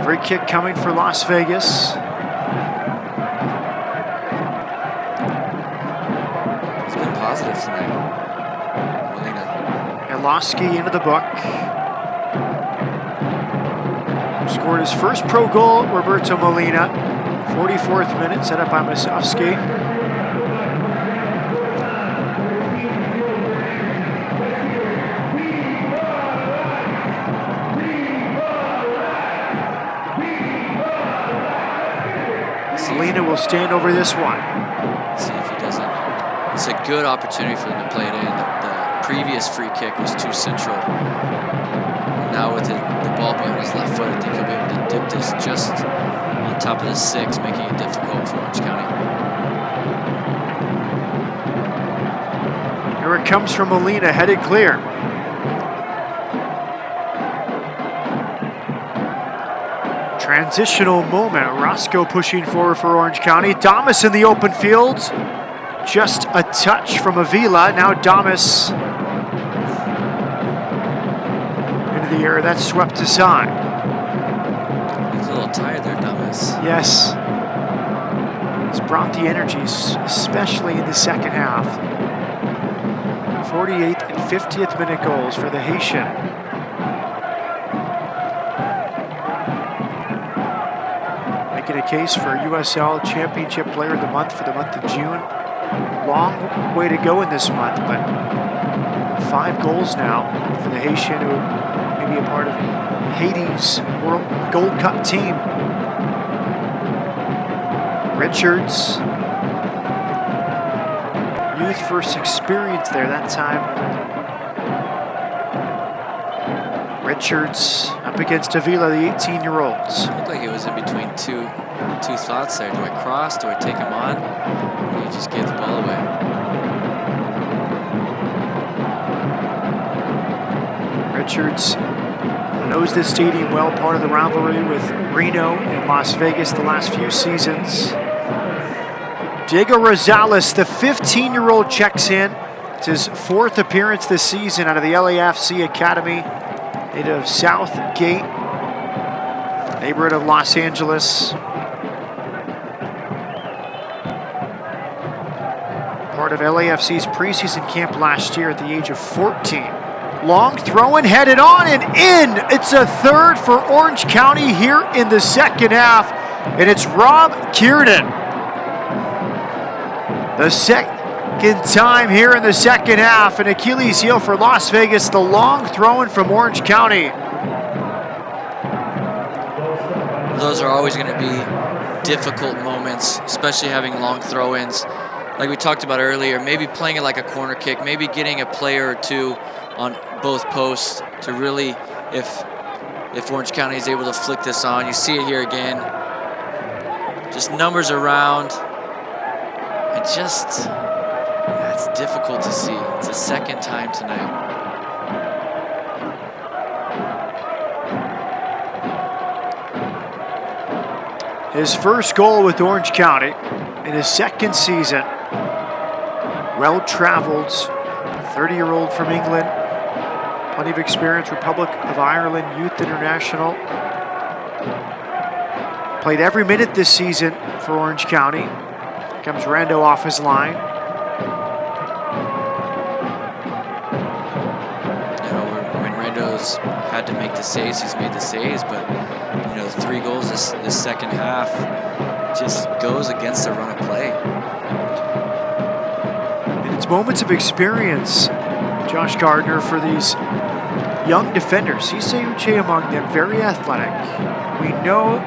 Free kick coming for Las Vegas. He's been positive tonight. Losky into the book. Scored his first pro goal, Roberto Molina. 44th minute, set up by Wasowski. Molina will stand over this one. See if he doesn't. It's a good opportunity for them to play it in. Previous free kick was too central. Now with the ball being on his left foot, I think he'll be able to dip this just on top of the 6, making it difficult for Orange County. Here it comes from Molina, headed clear. Transitional moment. Roscoe pushing forward for Orange County. Damas in the open field. Just a touch from Avila. Now Damas into the air. That's swept aside. He's a little tired there, Damas. Yes. He's brought the energies, especially in the second half. 48th and 50th minute goals for the Haitian. Making a case for USL Championship Player of the Month for the month of June. Long way to go in this month, but 5 goals now for the Haitian, who may be a part of Haiti's World Gold Cup team. Richards, youth first experience there that time. Richards up against Avila, the 18-year-olds. Looked like he was in between two thoughts there. Do I cross? Do I take him on? Or he just gave the ball away. Richards knows this stadium well, part of the rivalry with Reno and Las Vegas the last few seasons. Diego Rosales, the 15-year-old, checks in. It's his 4th appearance this season out of the LAFC Academy, native Southgate, neighborhood of Los Angeles. Part of LAFC's preseason camp last year at the age of 14. Long throw and headed on and in. It's a 3rd for Orange County here in the second half, and it's Rob Kiernan. The second time here in the second half, an Achilles heel for Las Vegas, the long throw in from Orange County. Those are always going to be difficult moments, especially having long throw-ins. Like we talked about earlier, maybe playing it like a corner kick, maybe getting a player or two on both posts to really, if Orange County is able to flick this on. You see it here again. Just numbers around. And just, yeah, it's difficult to see. It's the second time tonight. His first goal with Orange County in his second season. Well-traveled, 30-year-old from England. Plenty of experience, Republic of Ireland Youth International. Played every minute this season for Orange County. Comes Rando off his line. You know, when Rando's had to make the saves, he's made the saves, but you know, 3 goals this second half just goes against the run of play. And it's moments of experience, Josh Gardner, for these young defenders. Cissé Uche among them, very athletic. We know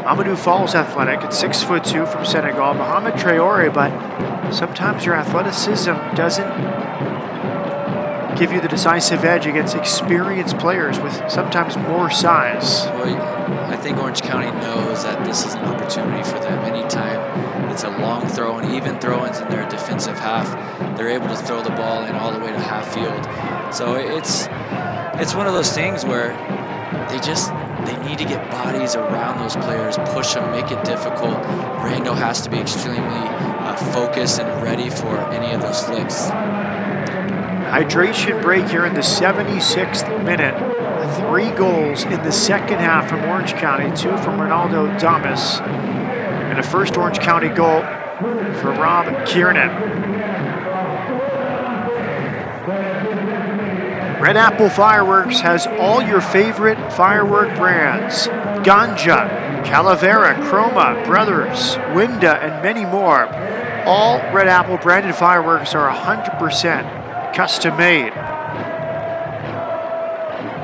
Amadou Fall's athletic at 6'2" from Senegal. Mohamed Traore, but sometimes your athleticism doesn't give you the decisive edge against experienced players with sometimes more size. Well, I think Orange County knows that this is an opportunity for them. Anytime it's a long throw, and even throw-ins in their defensive half, they're able to throw the ball in all the way to half field. So it's one of those things where they need to get bodies around those players, push them, make it difficult. Rando has to be extremely focused and ready for any of those flicks. Hydration break here in the 76th minute. 3 goals in the second half from Orange County, 2 from Ronaldo Damas, and a first Orange County goal for Rob Kiernan. Red Apple Fireworks has all your favorite firework brands. Ganja, Calavera, Chroma, Brothers, Winda, and many more. All Red Apple branded fireworks are 100% custom made.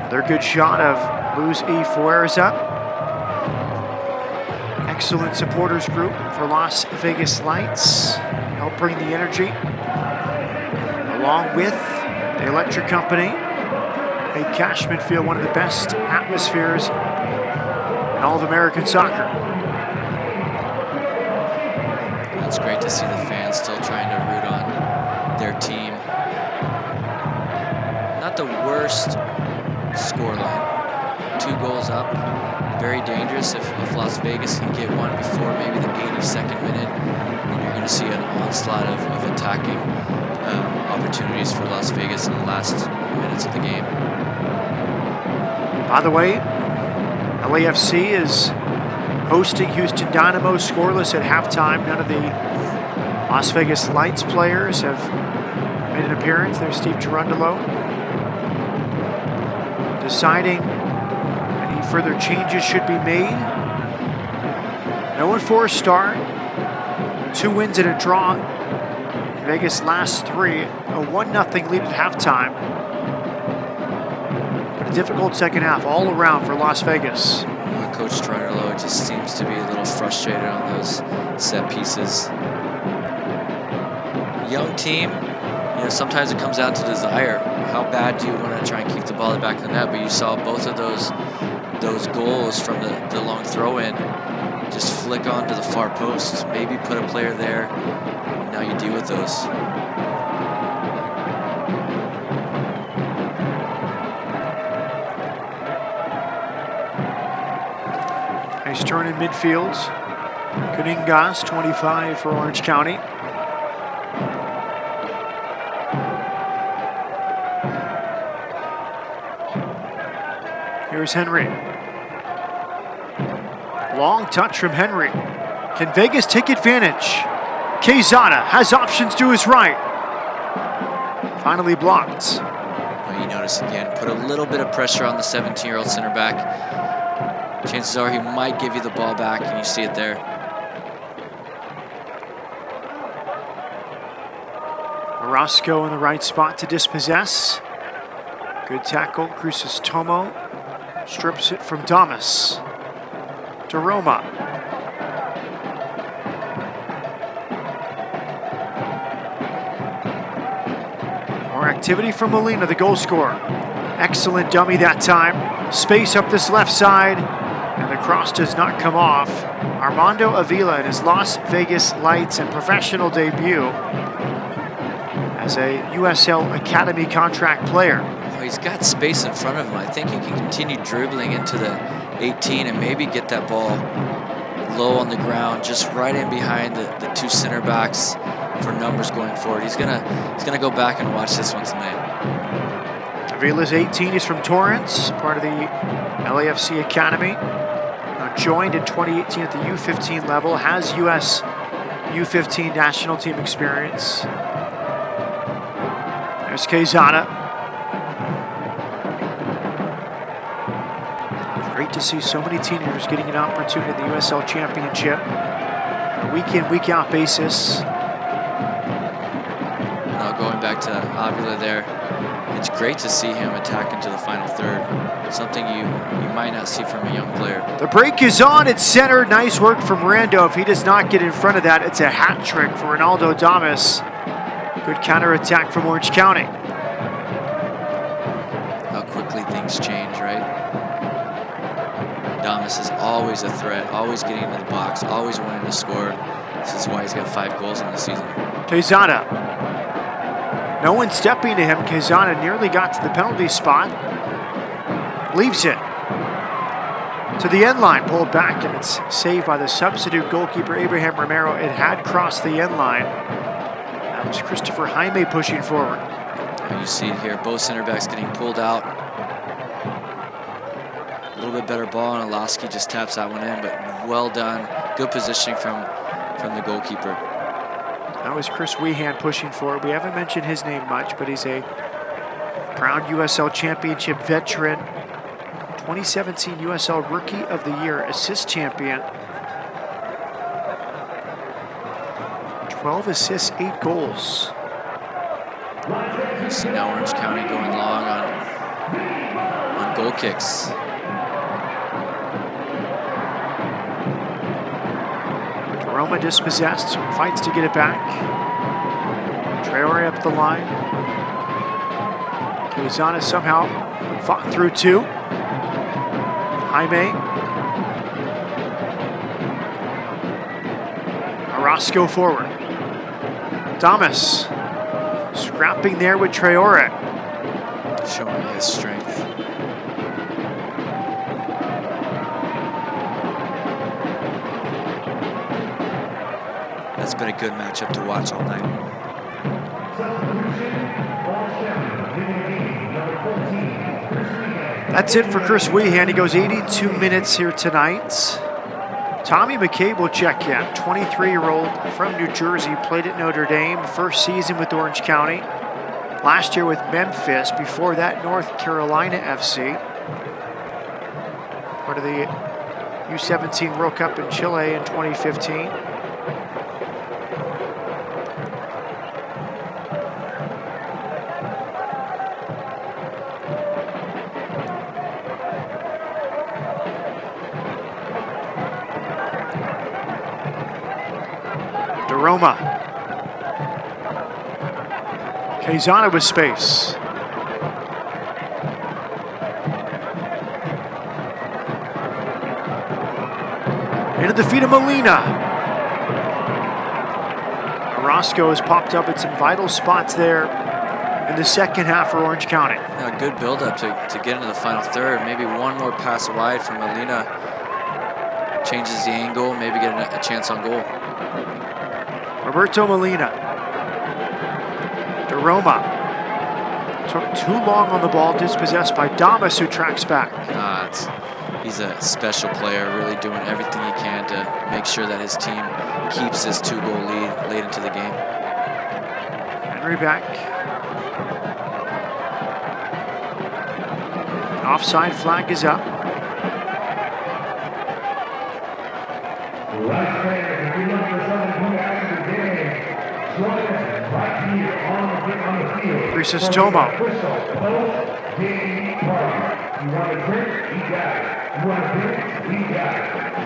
Another good shot of Luz E. Fuerza. Excellent supporters group for Las Vegas Lights. Help bring the energy. Along with the Electric Company, made Cashman feel one of the best atmospheres in all of American soccer. It's great to see the fans still trying to root on their team. Not the worst scoreline. 2 goals up, very dangerous. If Las Vegas can get one before maybe the 82nd minute, then you're going to see an onslaught of attacking opportunities for Las Vegas in the last minutes of the game. By the way, LAFC is hosting Houston Dynamo scoreless at halftime. None of the Las Vegas Lights players have made an appearance. There's Steve Gerundolo deciding any further changes should be made. No enforced start. 2 wins and a draw. Vegas last 3. A 1-0 lead at halftime. But a difficult second half all around for Las Vegas. Coach Gerundolo just seems to be a little frustrated on those set pieces. Young team, you know, sometimes it comes down to desire. how bad do you want to try and keep the ball at the back of the net? But you saw both of those goals from the long throw in just flick onto the far post. Maybe put a player there. Now you deal with those. Nice turn in midfield. Kuningas, 25 for Orange County. Here's Henry. Long touch from Henry. Can Vegas take advantage? Quezada has options to his right. Finally blocked. Well, you notice again, put a little bit of pressure on the 17-year-old center back. Chances are he might give you the ball back, and you see it there. Orozco in the right spot to dispossess. Good tackle. Cruces-Tomo strips it from Damas. To Roma. More activity from Molina, the goal scorer. Excellent dummy that time. Space up this left side, and the cross does not come off. Armando Avila in his Las Vegas Lights and professional debut as a USL Academy contract player. Well, he's got space in front of him. I think he can continue dribbling into the 18 and maybe get that ball low on the ground, just right in behind the two center backs for numbers going forward. He's gonna go back and watch this one tonight. Avila's 18. He's from Torrance, part of the LAFC Academy. Joined in 2018 at the U15 level, has US U15 national team experience. There's Quezada. Great to see so many teenagers getting an opportunity in the USL Championship on a week-in, week-out basis. Now going back to Avila there, it's great to see him attack into the final third. Something you might not see from a young player. The break is on, it's centered. Nice work from Rando. If he does not get in front of that, it's a hat trick for Ronaldo Damas. Good counterattack from Orange County. How quickly things change, right? Damas is always a threat, always getting into the box, always wanting to score. This is why he's got 5 goals in the season. Quezada. No one stepping to him. Quezada nearly got to the penalty spot. Leaves it to the end line, pulled back, and it's saved by the substitute goalkeeper Abraham Romero. It had crossed the end line. That was Christopher Jaime pushing forward. And you see here, both center backs getting pulled out. A little bit better ball, and Alaski just taps that one in, but well done. Good positioning from the goalkeeper. That was Chris Wehan pushing forward. We haven't mentioned his name much, but he's a proud USL Championship veteran. 2017 USL Rookie of the Year assist champion. 12 assists, 8 goals. You see now Orange County going long on goal kicks. Roma dispossessed, fights to get it back. Traore up the line. Quezada somehow fought through 2. Jaime. Orozco forward. Damas scrapping there with Traore. Showing his strength. That's been a good matchup to watch all night. That's it for Chris Wehan. He goes 82 minutes here tonight. Tommy McCabe will check in. 23-year-old from New Jersey, played at Notre Dame. First season with Orange County. Last year with Memphis. Before that, North Carolina FC. Part of the U17 World Cup in Chile in 2015. Roma. Quezada with space. Into the feet of Molina. Orozco has popped up at some vital spots there in the second half for Orange County. Yeah, good build-up to get into the final third. Maybe one more pass wide from Molina. Changes the angle, maybe get a chance on goal. Roberto Molina. DeRoma. Took too long on the ball, dispossessed by Damas, who tracks back. He's a special player, really doing everything he can to make sure that his team keeps this 2-goal lead late into the game. Henry back. Offside flag is up. Crisostomo.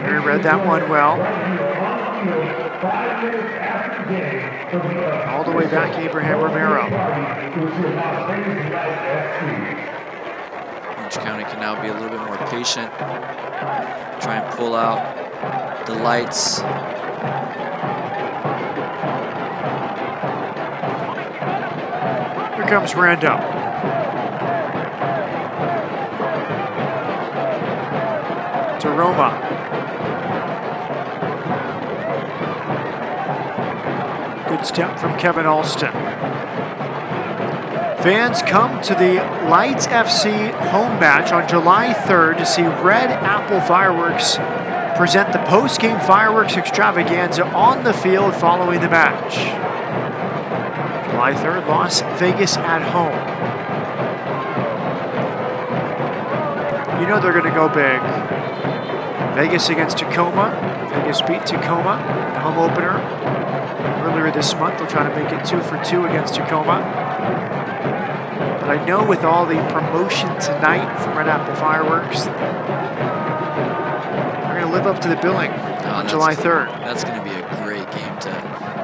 Henry read that one well. All the way back, Abraham Romero. Orange County can now be a little bit more patient. Try and pull out the lights. Here comes Rando. To Roma. Good step from Kevin Alston. Fans come to the Lights FC home match on July 3rd to see Red Apple Fireworks present the post-game fireworks extravaganza on the field following the match. July 3rd, Las Vegas at home. You know they're going to go big. Vegas against Tacoma. Vegas beat Tacoma in the home opener earlier this month. They'll try to make it 2-for-2 against Tacoma. But I know with all the promotion tonight from Red Apple Fireworks, they're going to live up to the billing on July 3rd. That's going to be a great game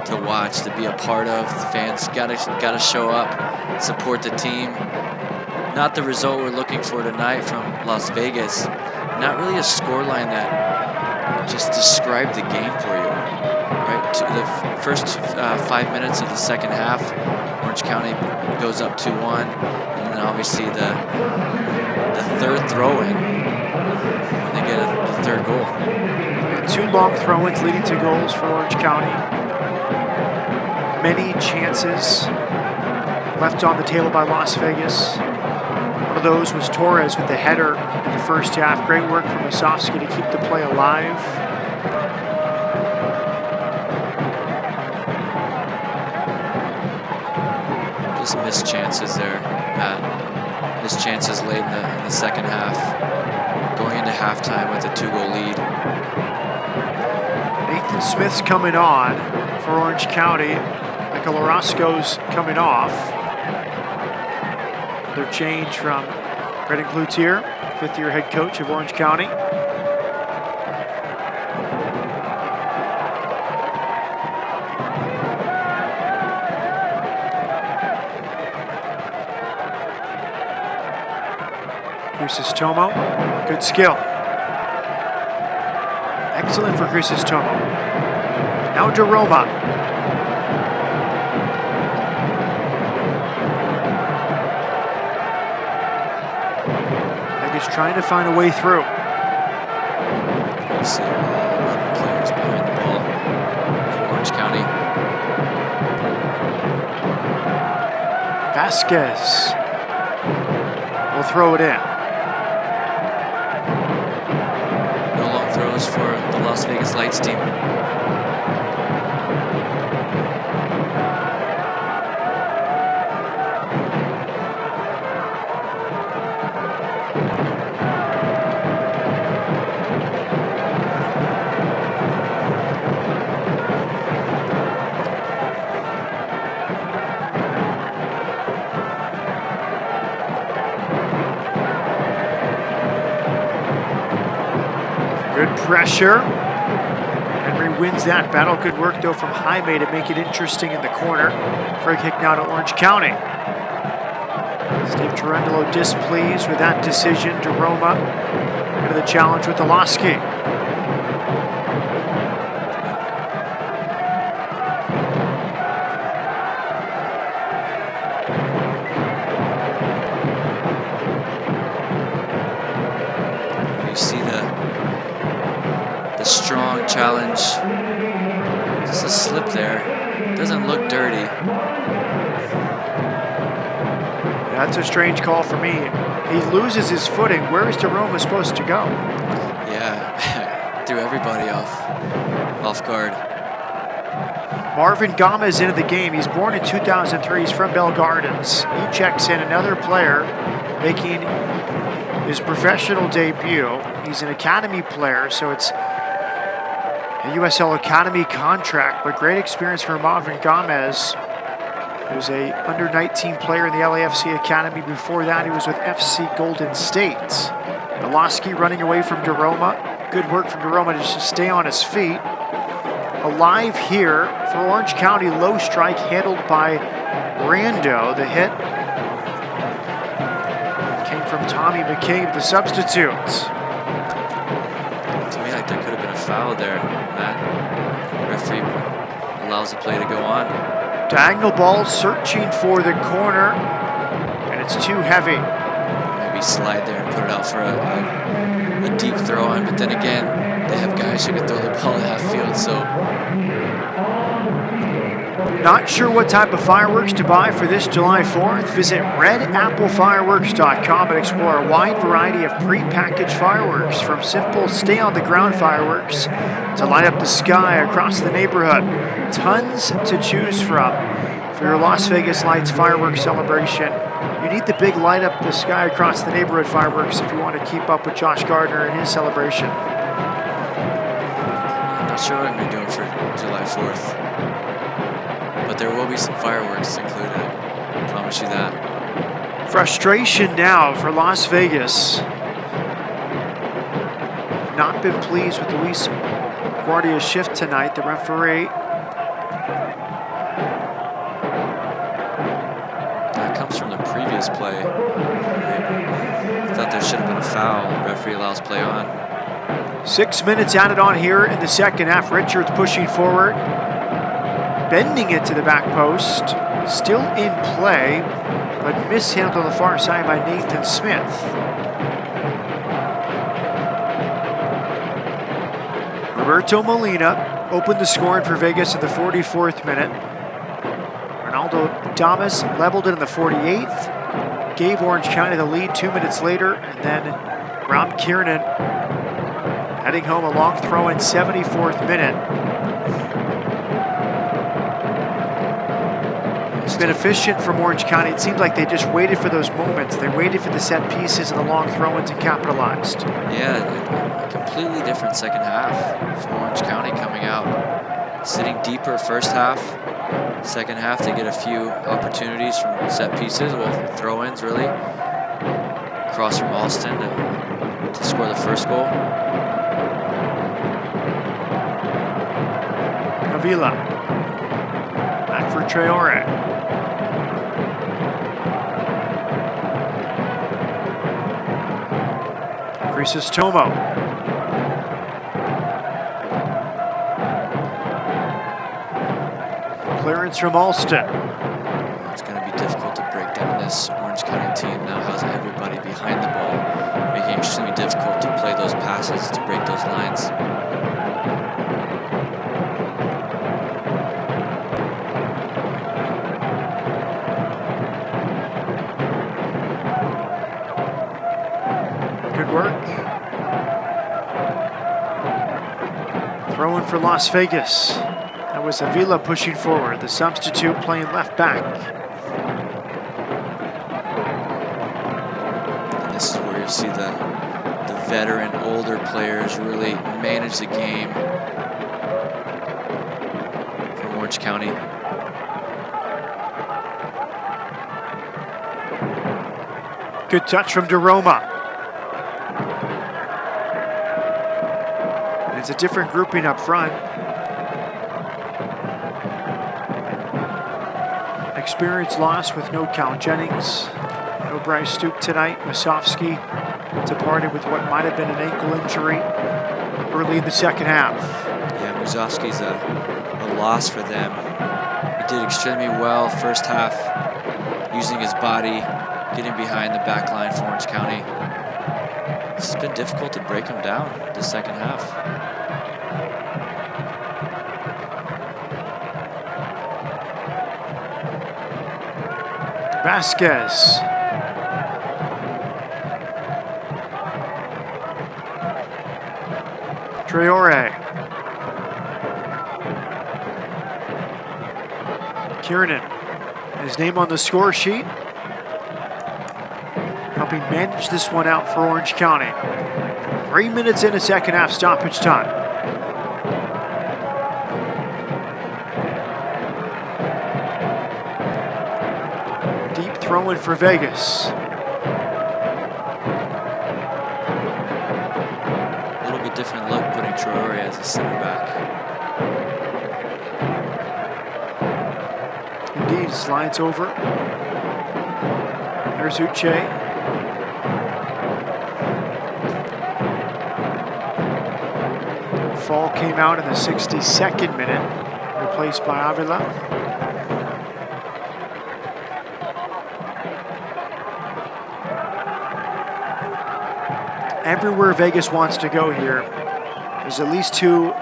to watch, to be a part of. The fans got to show up, support the team. Not the result we're looking for tonight from Las Vegas. Not really a scoreline that just described the game for you. Right, to the first 5 minutes of the second half, Orange County goes up 2-1, and then obviously the third throw-in, they get the third goal. Yeah, 2 long throw-ins leading to goals for Orange County. Many chances left on the table by Las Vegas. One of those was Torres with the header in the first half. Great work from Musovski to keep the play alive. Just missed chances there, Matt. Missed chances late in the second half. Going into halftime with a 2-goal lead. Nathan Smith's coming on for Orange County. Michael Orozco's coming off. Another change from Brendan Cloutier, 5th-year head coach of Orange County. Crisostomo, good skill. Excellent for Crisostomo. Now DeRoma. Vegas trying to find a way through. You see players behind the ball for Orange County. Vasquez will throw it in. For the Las Vegas Lights team. Good pressure. Henry wins that battle. Good work, though, from Jaime to make it interesting in the corner. Free kick now to Orange County. Steve Tarendolo displeased with that decision. DeRoma into the challenge with Oloski. up there. Doesn't look dirty. That's a strange call for me. He loses his footing. Where is Jerome supposed to go? Yeah, threw everybody off guard. Marvin Gomez into the game. He's born in 2003. He's from Bell Gardens. He checks in, another player making his professional debut. He's an academy player, so it's a USL Academy contract, but great experience for Marvin Gomez. He was a under-19 player in the LAFC Academy. Before that, he was with FC Golden State. Miloski running away from Daroma. Good work from Daroma to just stay on his feet. Alive here for Orange County, low strike handled by Rando. The hit came from Tommy McCabe, the substitute. To me, like there could have been a foul there, Matt. Referee allows the play to go on. Diagonal ball searching for the corner, and it's too heavy. Maybe slide there and put it out for a deep throw on, but then again, they have guys who can throw the ball at half field, so. Not sure what type of fireworks to buy for this July 4th? Visit redapplefireworks.com and explore a wide variety of pre-packaged fireworks, from simple stay-on-the-ground fireworks to light up the sky across the neighborhood. Tons to choose from for your Las Vegas Lights fireworks celebration. You need the big light up the sky across the neighborhood fireworks if you want to keep up with Josh Gardner and his celebration. Not sure what I'm going to be doing for July 4th. But there will be some fireworks included. I promise you that. Frustration now for Las Vegas. Not been pleased with Luis Guardia's shift tonight. The referee. That comes from the previous play. I thought there should have been a foul. The referee allows play on. 6 minutes added on here in the second half. Richards pushing forward. Bending it to the back post, still in play, but mishandled on the far side by Nathan Smith. Roberto Molina opened the scoring for Vegas in the 44th minute. Ronaldo Damas leveled it in the 48th, gave Orange County the lead 2 minutes later, and then Rob Kiernan heading home a long throw in 74th minute. It's been efficient from Orange County. It seems like they just waited for those moments. They waited for the set pieces and the long throw-ins and capitalized. Yeah, a completely different second half from Orange County coming out. Sitting deeper first half. Second half, they get a few opportunities from set pieces, well, throw-ins really. Cross from Alston to score the first goal. Avila. Back for Traore. Crisostomo. Clearance from Alston. It's going to be difficult to break down this Orange County team. Now has everybody behind the ball, making it extremely difficult to play those passes, to break those lines. Work. Throwing for Las Vegas. That was Avila pushing forward. The substitute playing left back. And this is where you see the veteran, older players really manage the game from Orange County. Good touch from Daroma. It's a different grouping up front. Experience loss with no Cal Jennings, no Bryce Stoop tonight. Masovsky departed with what might have been an ankle injury early in the second half. Yeah, Masovsky's a loss for them. He did extremely well first half, using his body, getting behind the back line for Orange County. It's been difficult to break him down the second half. Vasquez. Traore. Kiernan, his name on the score sheet, helping manage this one out for Orange County. 3 minutes in a second half stoppage time. Deep throw-in for Vegas. A little bit different look putting Traore as a center back. Indeed, slides over. There's Uche. Fall came out in the 62nd minute, replaced by Avila. Everywhere Vegas wants to go here, there's at least 2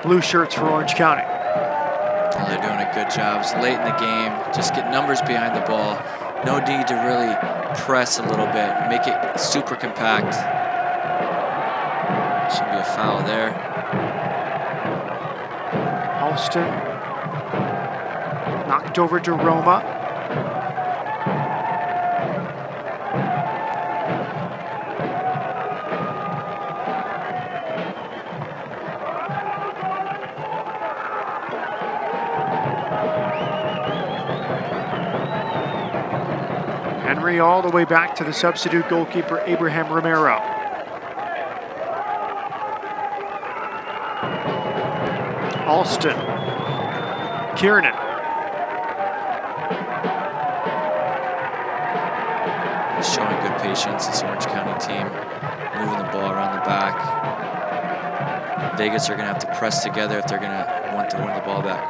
blue shirts for Orange County. Well, they're doing a good job. It's late in the game. Just get numbers behind the ball. No need to really press a little bit. Make it super compact. Should be a foul there. Alston knocked over to Roma. Henry all the way back to the substitute goalkeeper, Abraham Romero. Alston. Kiernan. Showing good patience, this Orange County team. Moving the ball around the back. Vegas are going to have to press together if they're going to want to win the ball back.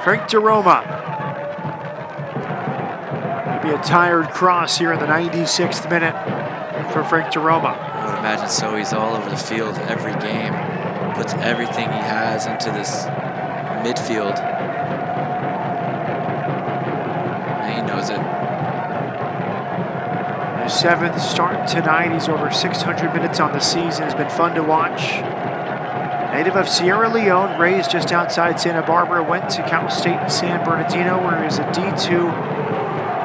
Frank DeRoma. Maybe a tired cross here in the 96th minute for Frank DeRoma. I would imagine so. He's all over the field every game. Puts everything he has into this midfield. And he knows it. His 7th start tonight. He's over 600 minutes on the season. It's been fun to watch. Native of Sierra Leone, raised just outside Santa Barbara, went to Cal State San Bernardino, where he was a D2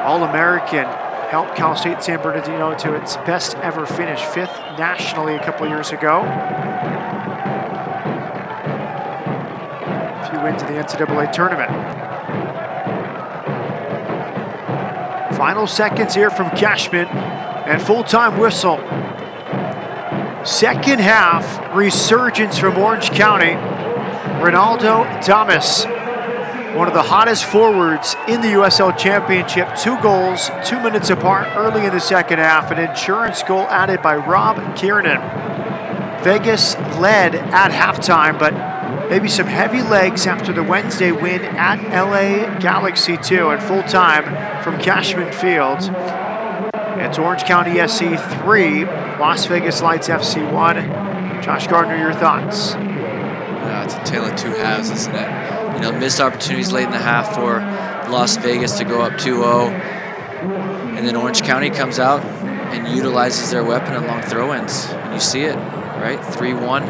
All-American. Helped Cal State San Bernardino to its best ever finish, 5th nationally a couple years ago. A few wins in the NCAA tournament. Final seconds here from Cashman and full-time whistle. Second half resurgence from Orange County. Ronaldo Damas, one of the hottest forwards in the USL Championship. 2 goals, 2 minutes apart early in the second half. An insurance goal added by Rob Kiernan. Vegas led at halftime, but maybe some heavy legs after the Wednesday win at LA Galaxy 2 at full time from Cashman Field. It's Orange County SC 3, Las Vegas Lights FC 1. Josh Gardner, your thoughts? It's a tale of 2 halves, isn't it? You know, missed opportunities late in the half for Las Vegas to go up 2-0. And then Orange County comes out and utilizes their weapon on long throw-ins. And you see it, right? 3-1.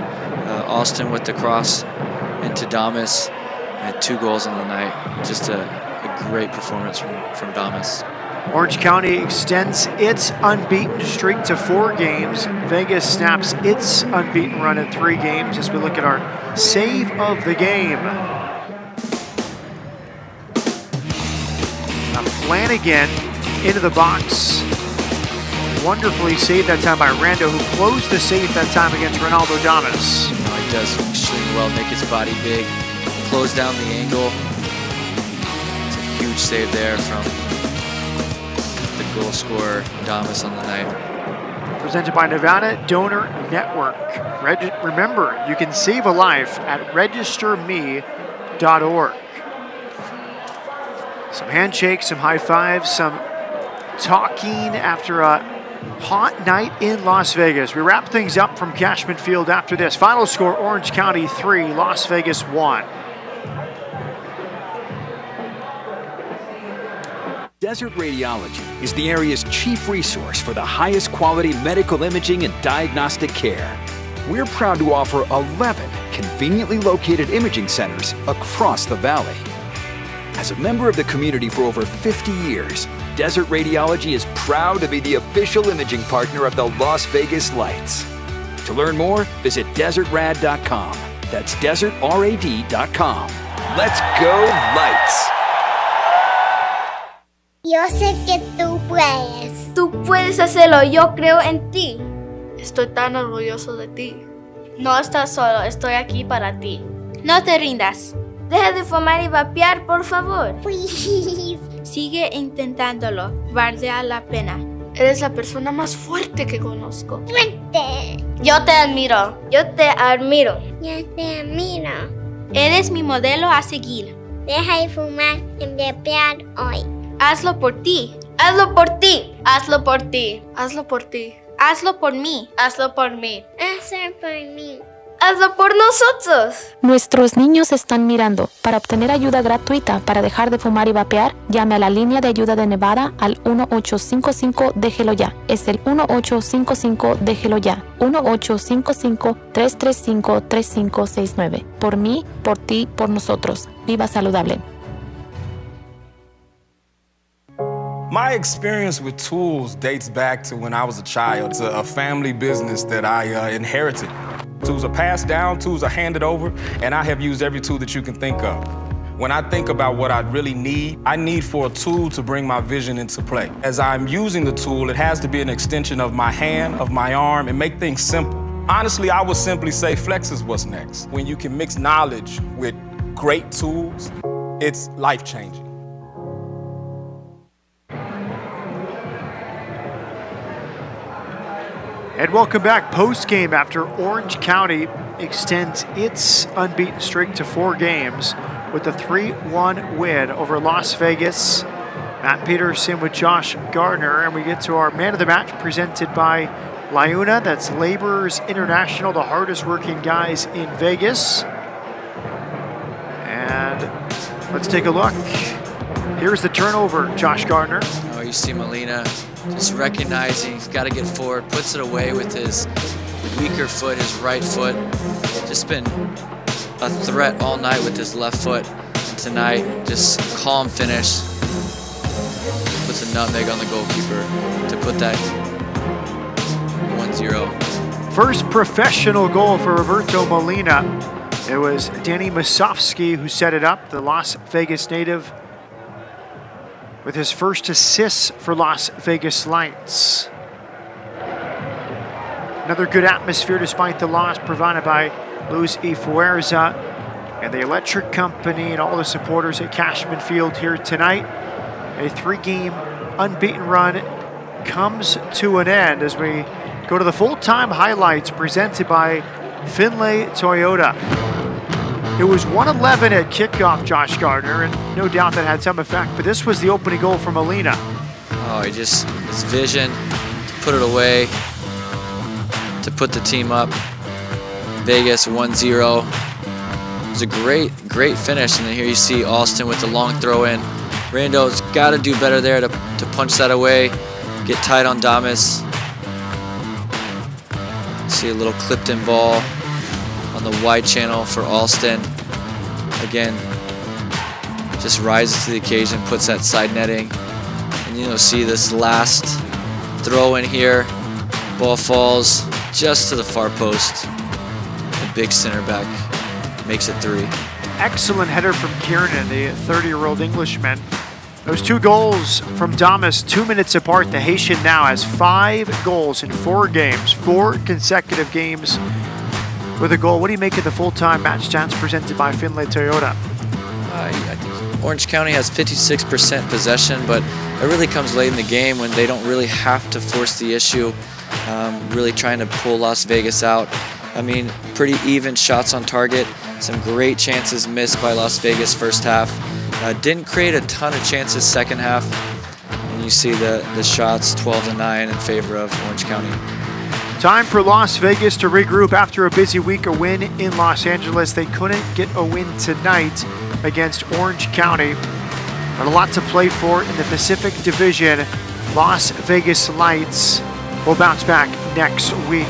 Alston with the cross into Damas. Had 2 goals on the night. Just a great performance from Damas. Orange County extends its unbeaten streak to 4 games. Vegas snaps its unbeaten run in 3 games as we look at our save of the game. Flanagan into the box. Wonderfully saved that time by Rando, who closed the save that time against Ronaldo Damas. He does extremely well, make his body big, close down the angle. It's a huge save there from the goal scorer, Damas, on the night. Presented by Nevada Donor Network. Remember, you can save a life at registerme.org. Some handshakes, some high fives, some talking after a hot night in Las Vegas. We wrap things up from Cashman Field after this. Final score, Orange County 3, Las Vegas 1. Desert Radiology is the area's chief resource for the highest quality medical imaging and diagnostic care. We're proud to offer 11 conveniently located imaging centers across the valley. As a member of the community for over 50 years, Desert Radiology is proud to be the official imaging partner of the Las Vegas Lights. To learn more, visit desertrad.com. That's desertrad.com. Let's go Lights! Yo sé que tú puedes. Tú puedes hacerlo, yo creo en ti. Estoy tan orgulloso de ti. No estás solo, estoy aquí para ti. No te rindas. Deja de fumar y vapear, por favor. Please. Sigue intentándolo, vale la pena. Eres la persona más fuerte que conozco. ¡Fuerte! Yo te admiro. Yo te admiro. Yo te admiro. Eres mi modelo a seguir. Deja de fumar y vapear hoy. Hazlo por ti. Hazlo por ti. Hazlo por ti. Hazlo por ti. Hazlo por mí. Hazlo por mí. Hazlo por mí. Hazlo por nosotros. Nuestros niños están mirando. Para obtener ayuda gratuita para dejar de fumar y vapear, llame a la línea de ayuda de Nevada al 1855 Déjelo Ya. Es el 1855 Déjelo Ya. 1855-335-3569. Por mí, por ti, por nosotros. Viva saludable. My experience with tools dates back to when I was a child. It's a family business that I inherited. Tools are passed down, tools are handed over, and I have used every tool that you can think of. When I think about what I really need, I need for a tool to bring my vision into play. As I'm using the tool, it has to be an extension of my hand, of my arm, and make things simple. Honestly, I would simply say flex is what's next. When you can mix knowledge with great tools, it's life-changing. And welcome back post-game after Orange County extends its unbeaten streak to 4 games with a 3-1 win over Las Vegas. Matt Peterson with Josh Gardner, and we get to our man of the match presented by LIUNA. That's Laborers International, the hardest working guys in Vegas. And let's take a look. Here's the turnover, Josh Gardner. Oh, you see Molina just recognizing he's got to get forward, puts it away with his weaker foot, his right foot. Just been a threat all night with his left foot. And tonight, just calm finish. Puts a nutmeg on the goalkeeper to put that 1-0. First professional goal for Roberto Molina. It was Danny Masovsky who set it up, the Las Vegas native, with his first assist for Las Vegas Lights. Another good atmosphere despite the loss provided by Luis E. Fuerza and the Electric Company and all the supporters at Cashman Field here tonight. A 3-game unbeaten run comes to an end as we go to the full-time highlights presented by Finlay Toyota. It was 1-11 at kickoff, Josh Gardner, and no doubt that had some effect, but this was the opening goal for Molina. Oh, his vision to put it away, to put the team up. Vegas 1-0. It was a great finish, and then here you see Alston with the long throw in. Rando's got to do better there to punch that away, get tight on Damas. See a little clipped-in ball on the wide channel for Alston. Again, just rises to the occasion, puts that side netting. And see this last throw in here. Ball falls just to the far post. The big center back makes it 3. Excellent header from Kiernan, the 30-year-old Englishman. Those 2 goals from Damas, 2 minutes apart. The Haitian now has 5 goals in 4 games, 4 consecutive games with a goal. What do you make of the full-time match stats presented by Finlay Toyota? I think Orange County has 56% possession, but it really comes late in the game when they don't really have to force the issue, really trying to pull Las Vegas out. I mean, pretty even shots on target, some great chances missed by Las Vegas first half. Didn't create a ton of chances second half, and you see the shots 12-9 in favor of Orange County. Time for Las Vegas to regroup after a busy week. A win in Los Angeles. They couldn't get a win tonight against Orange County. but a lot to play for in the Pacific Division. Las Vegas Lights will bounce back next week.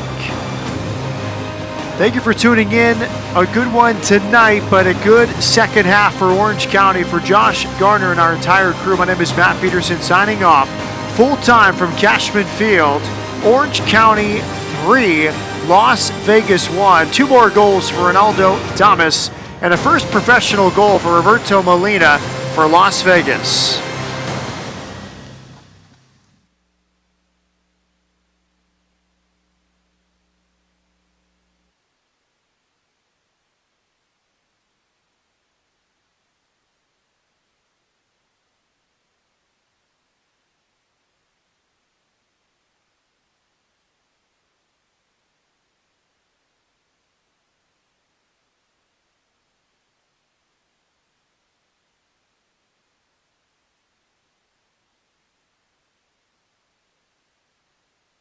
Thank you for tuning in. A good one tonight, but a good second half for Orange County. For Josh Garner and our entire crew, my name is Matt Peterson signing off. Full time from Cashman Field. Orange County 3, Las Vegas 1. 2 more goals for Ronaldo Thomas and a first professional goal for Roberto Molina for Las Vegas.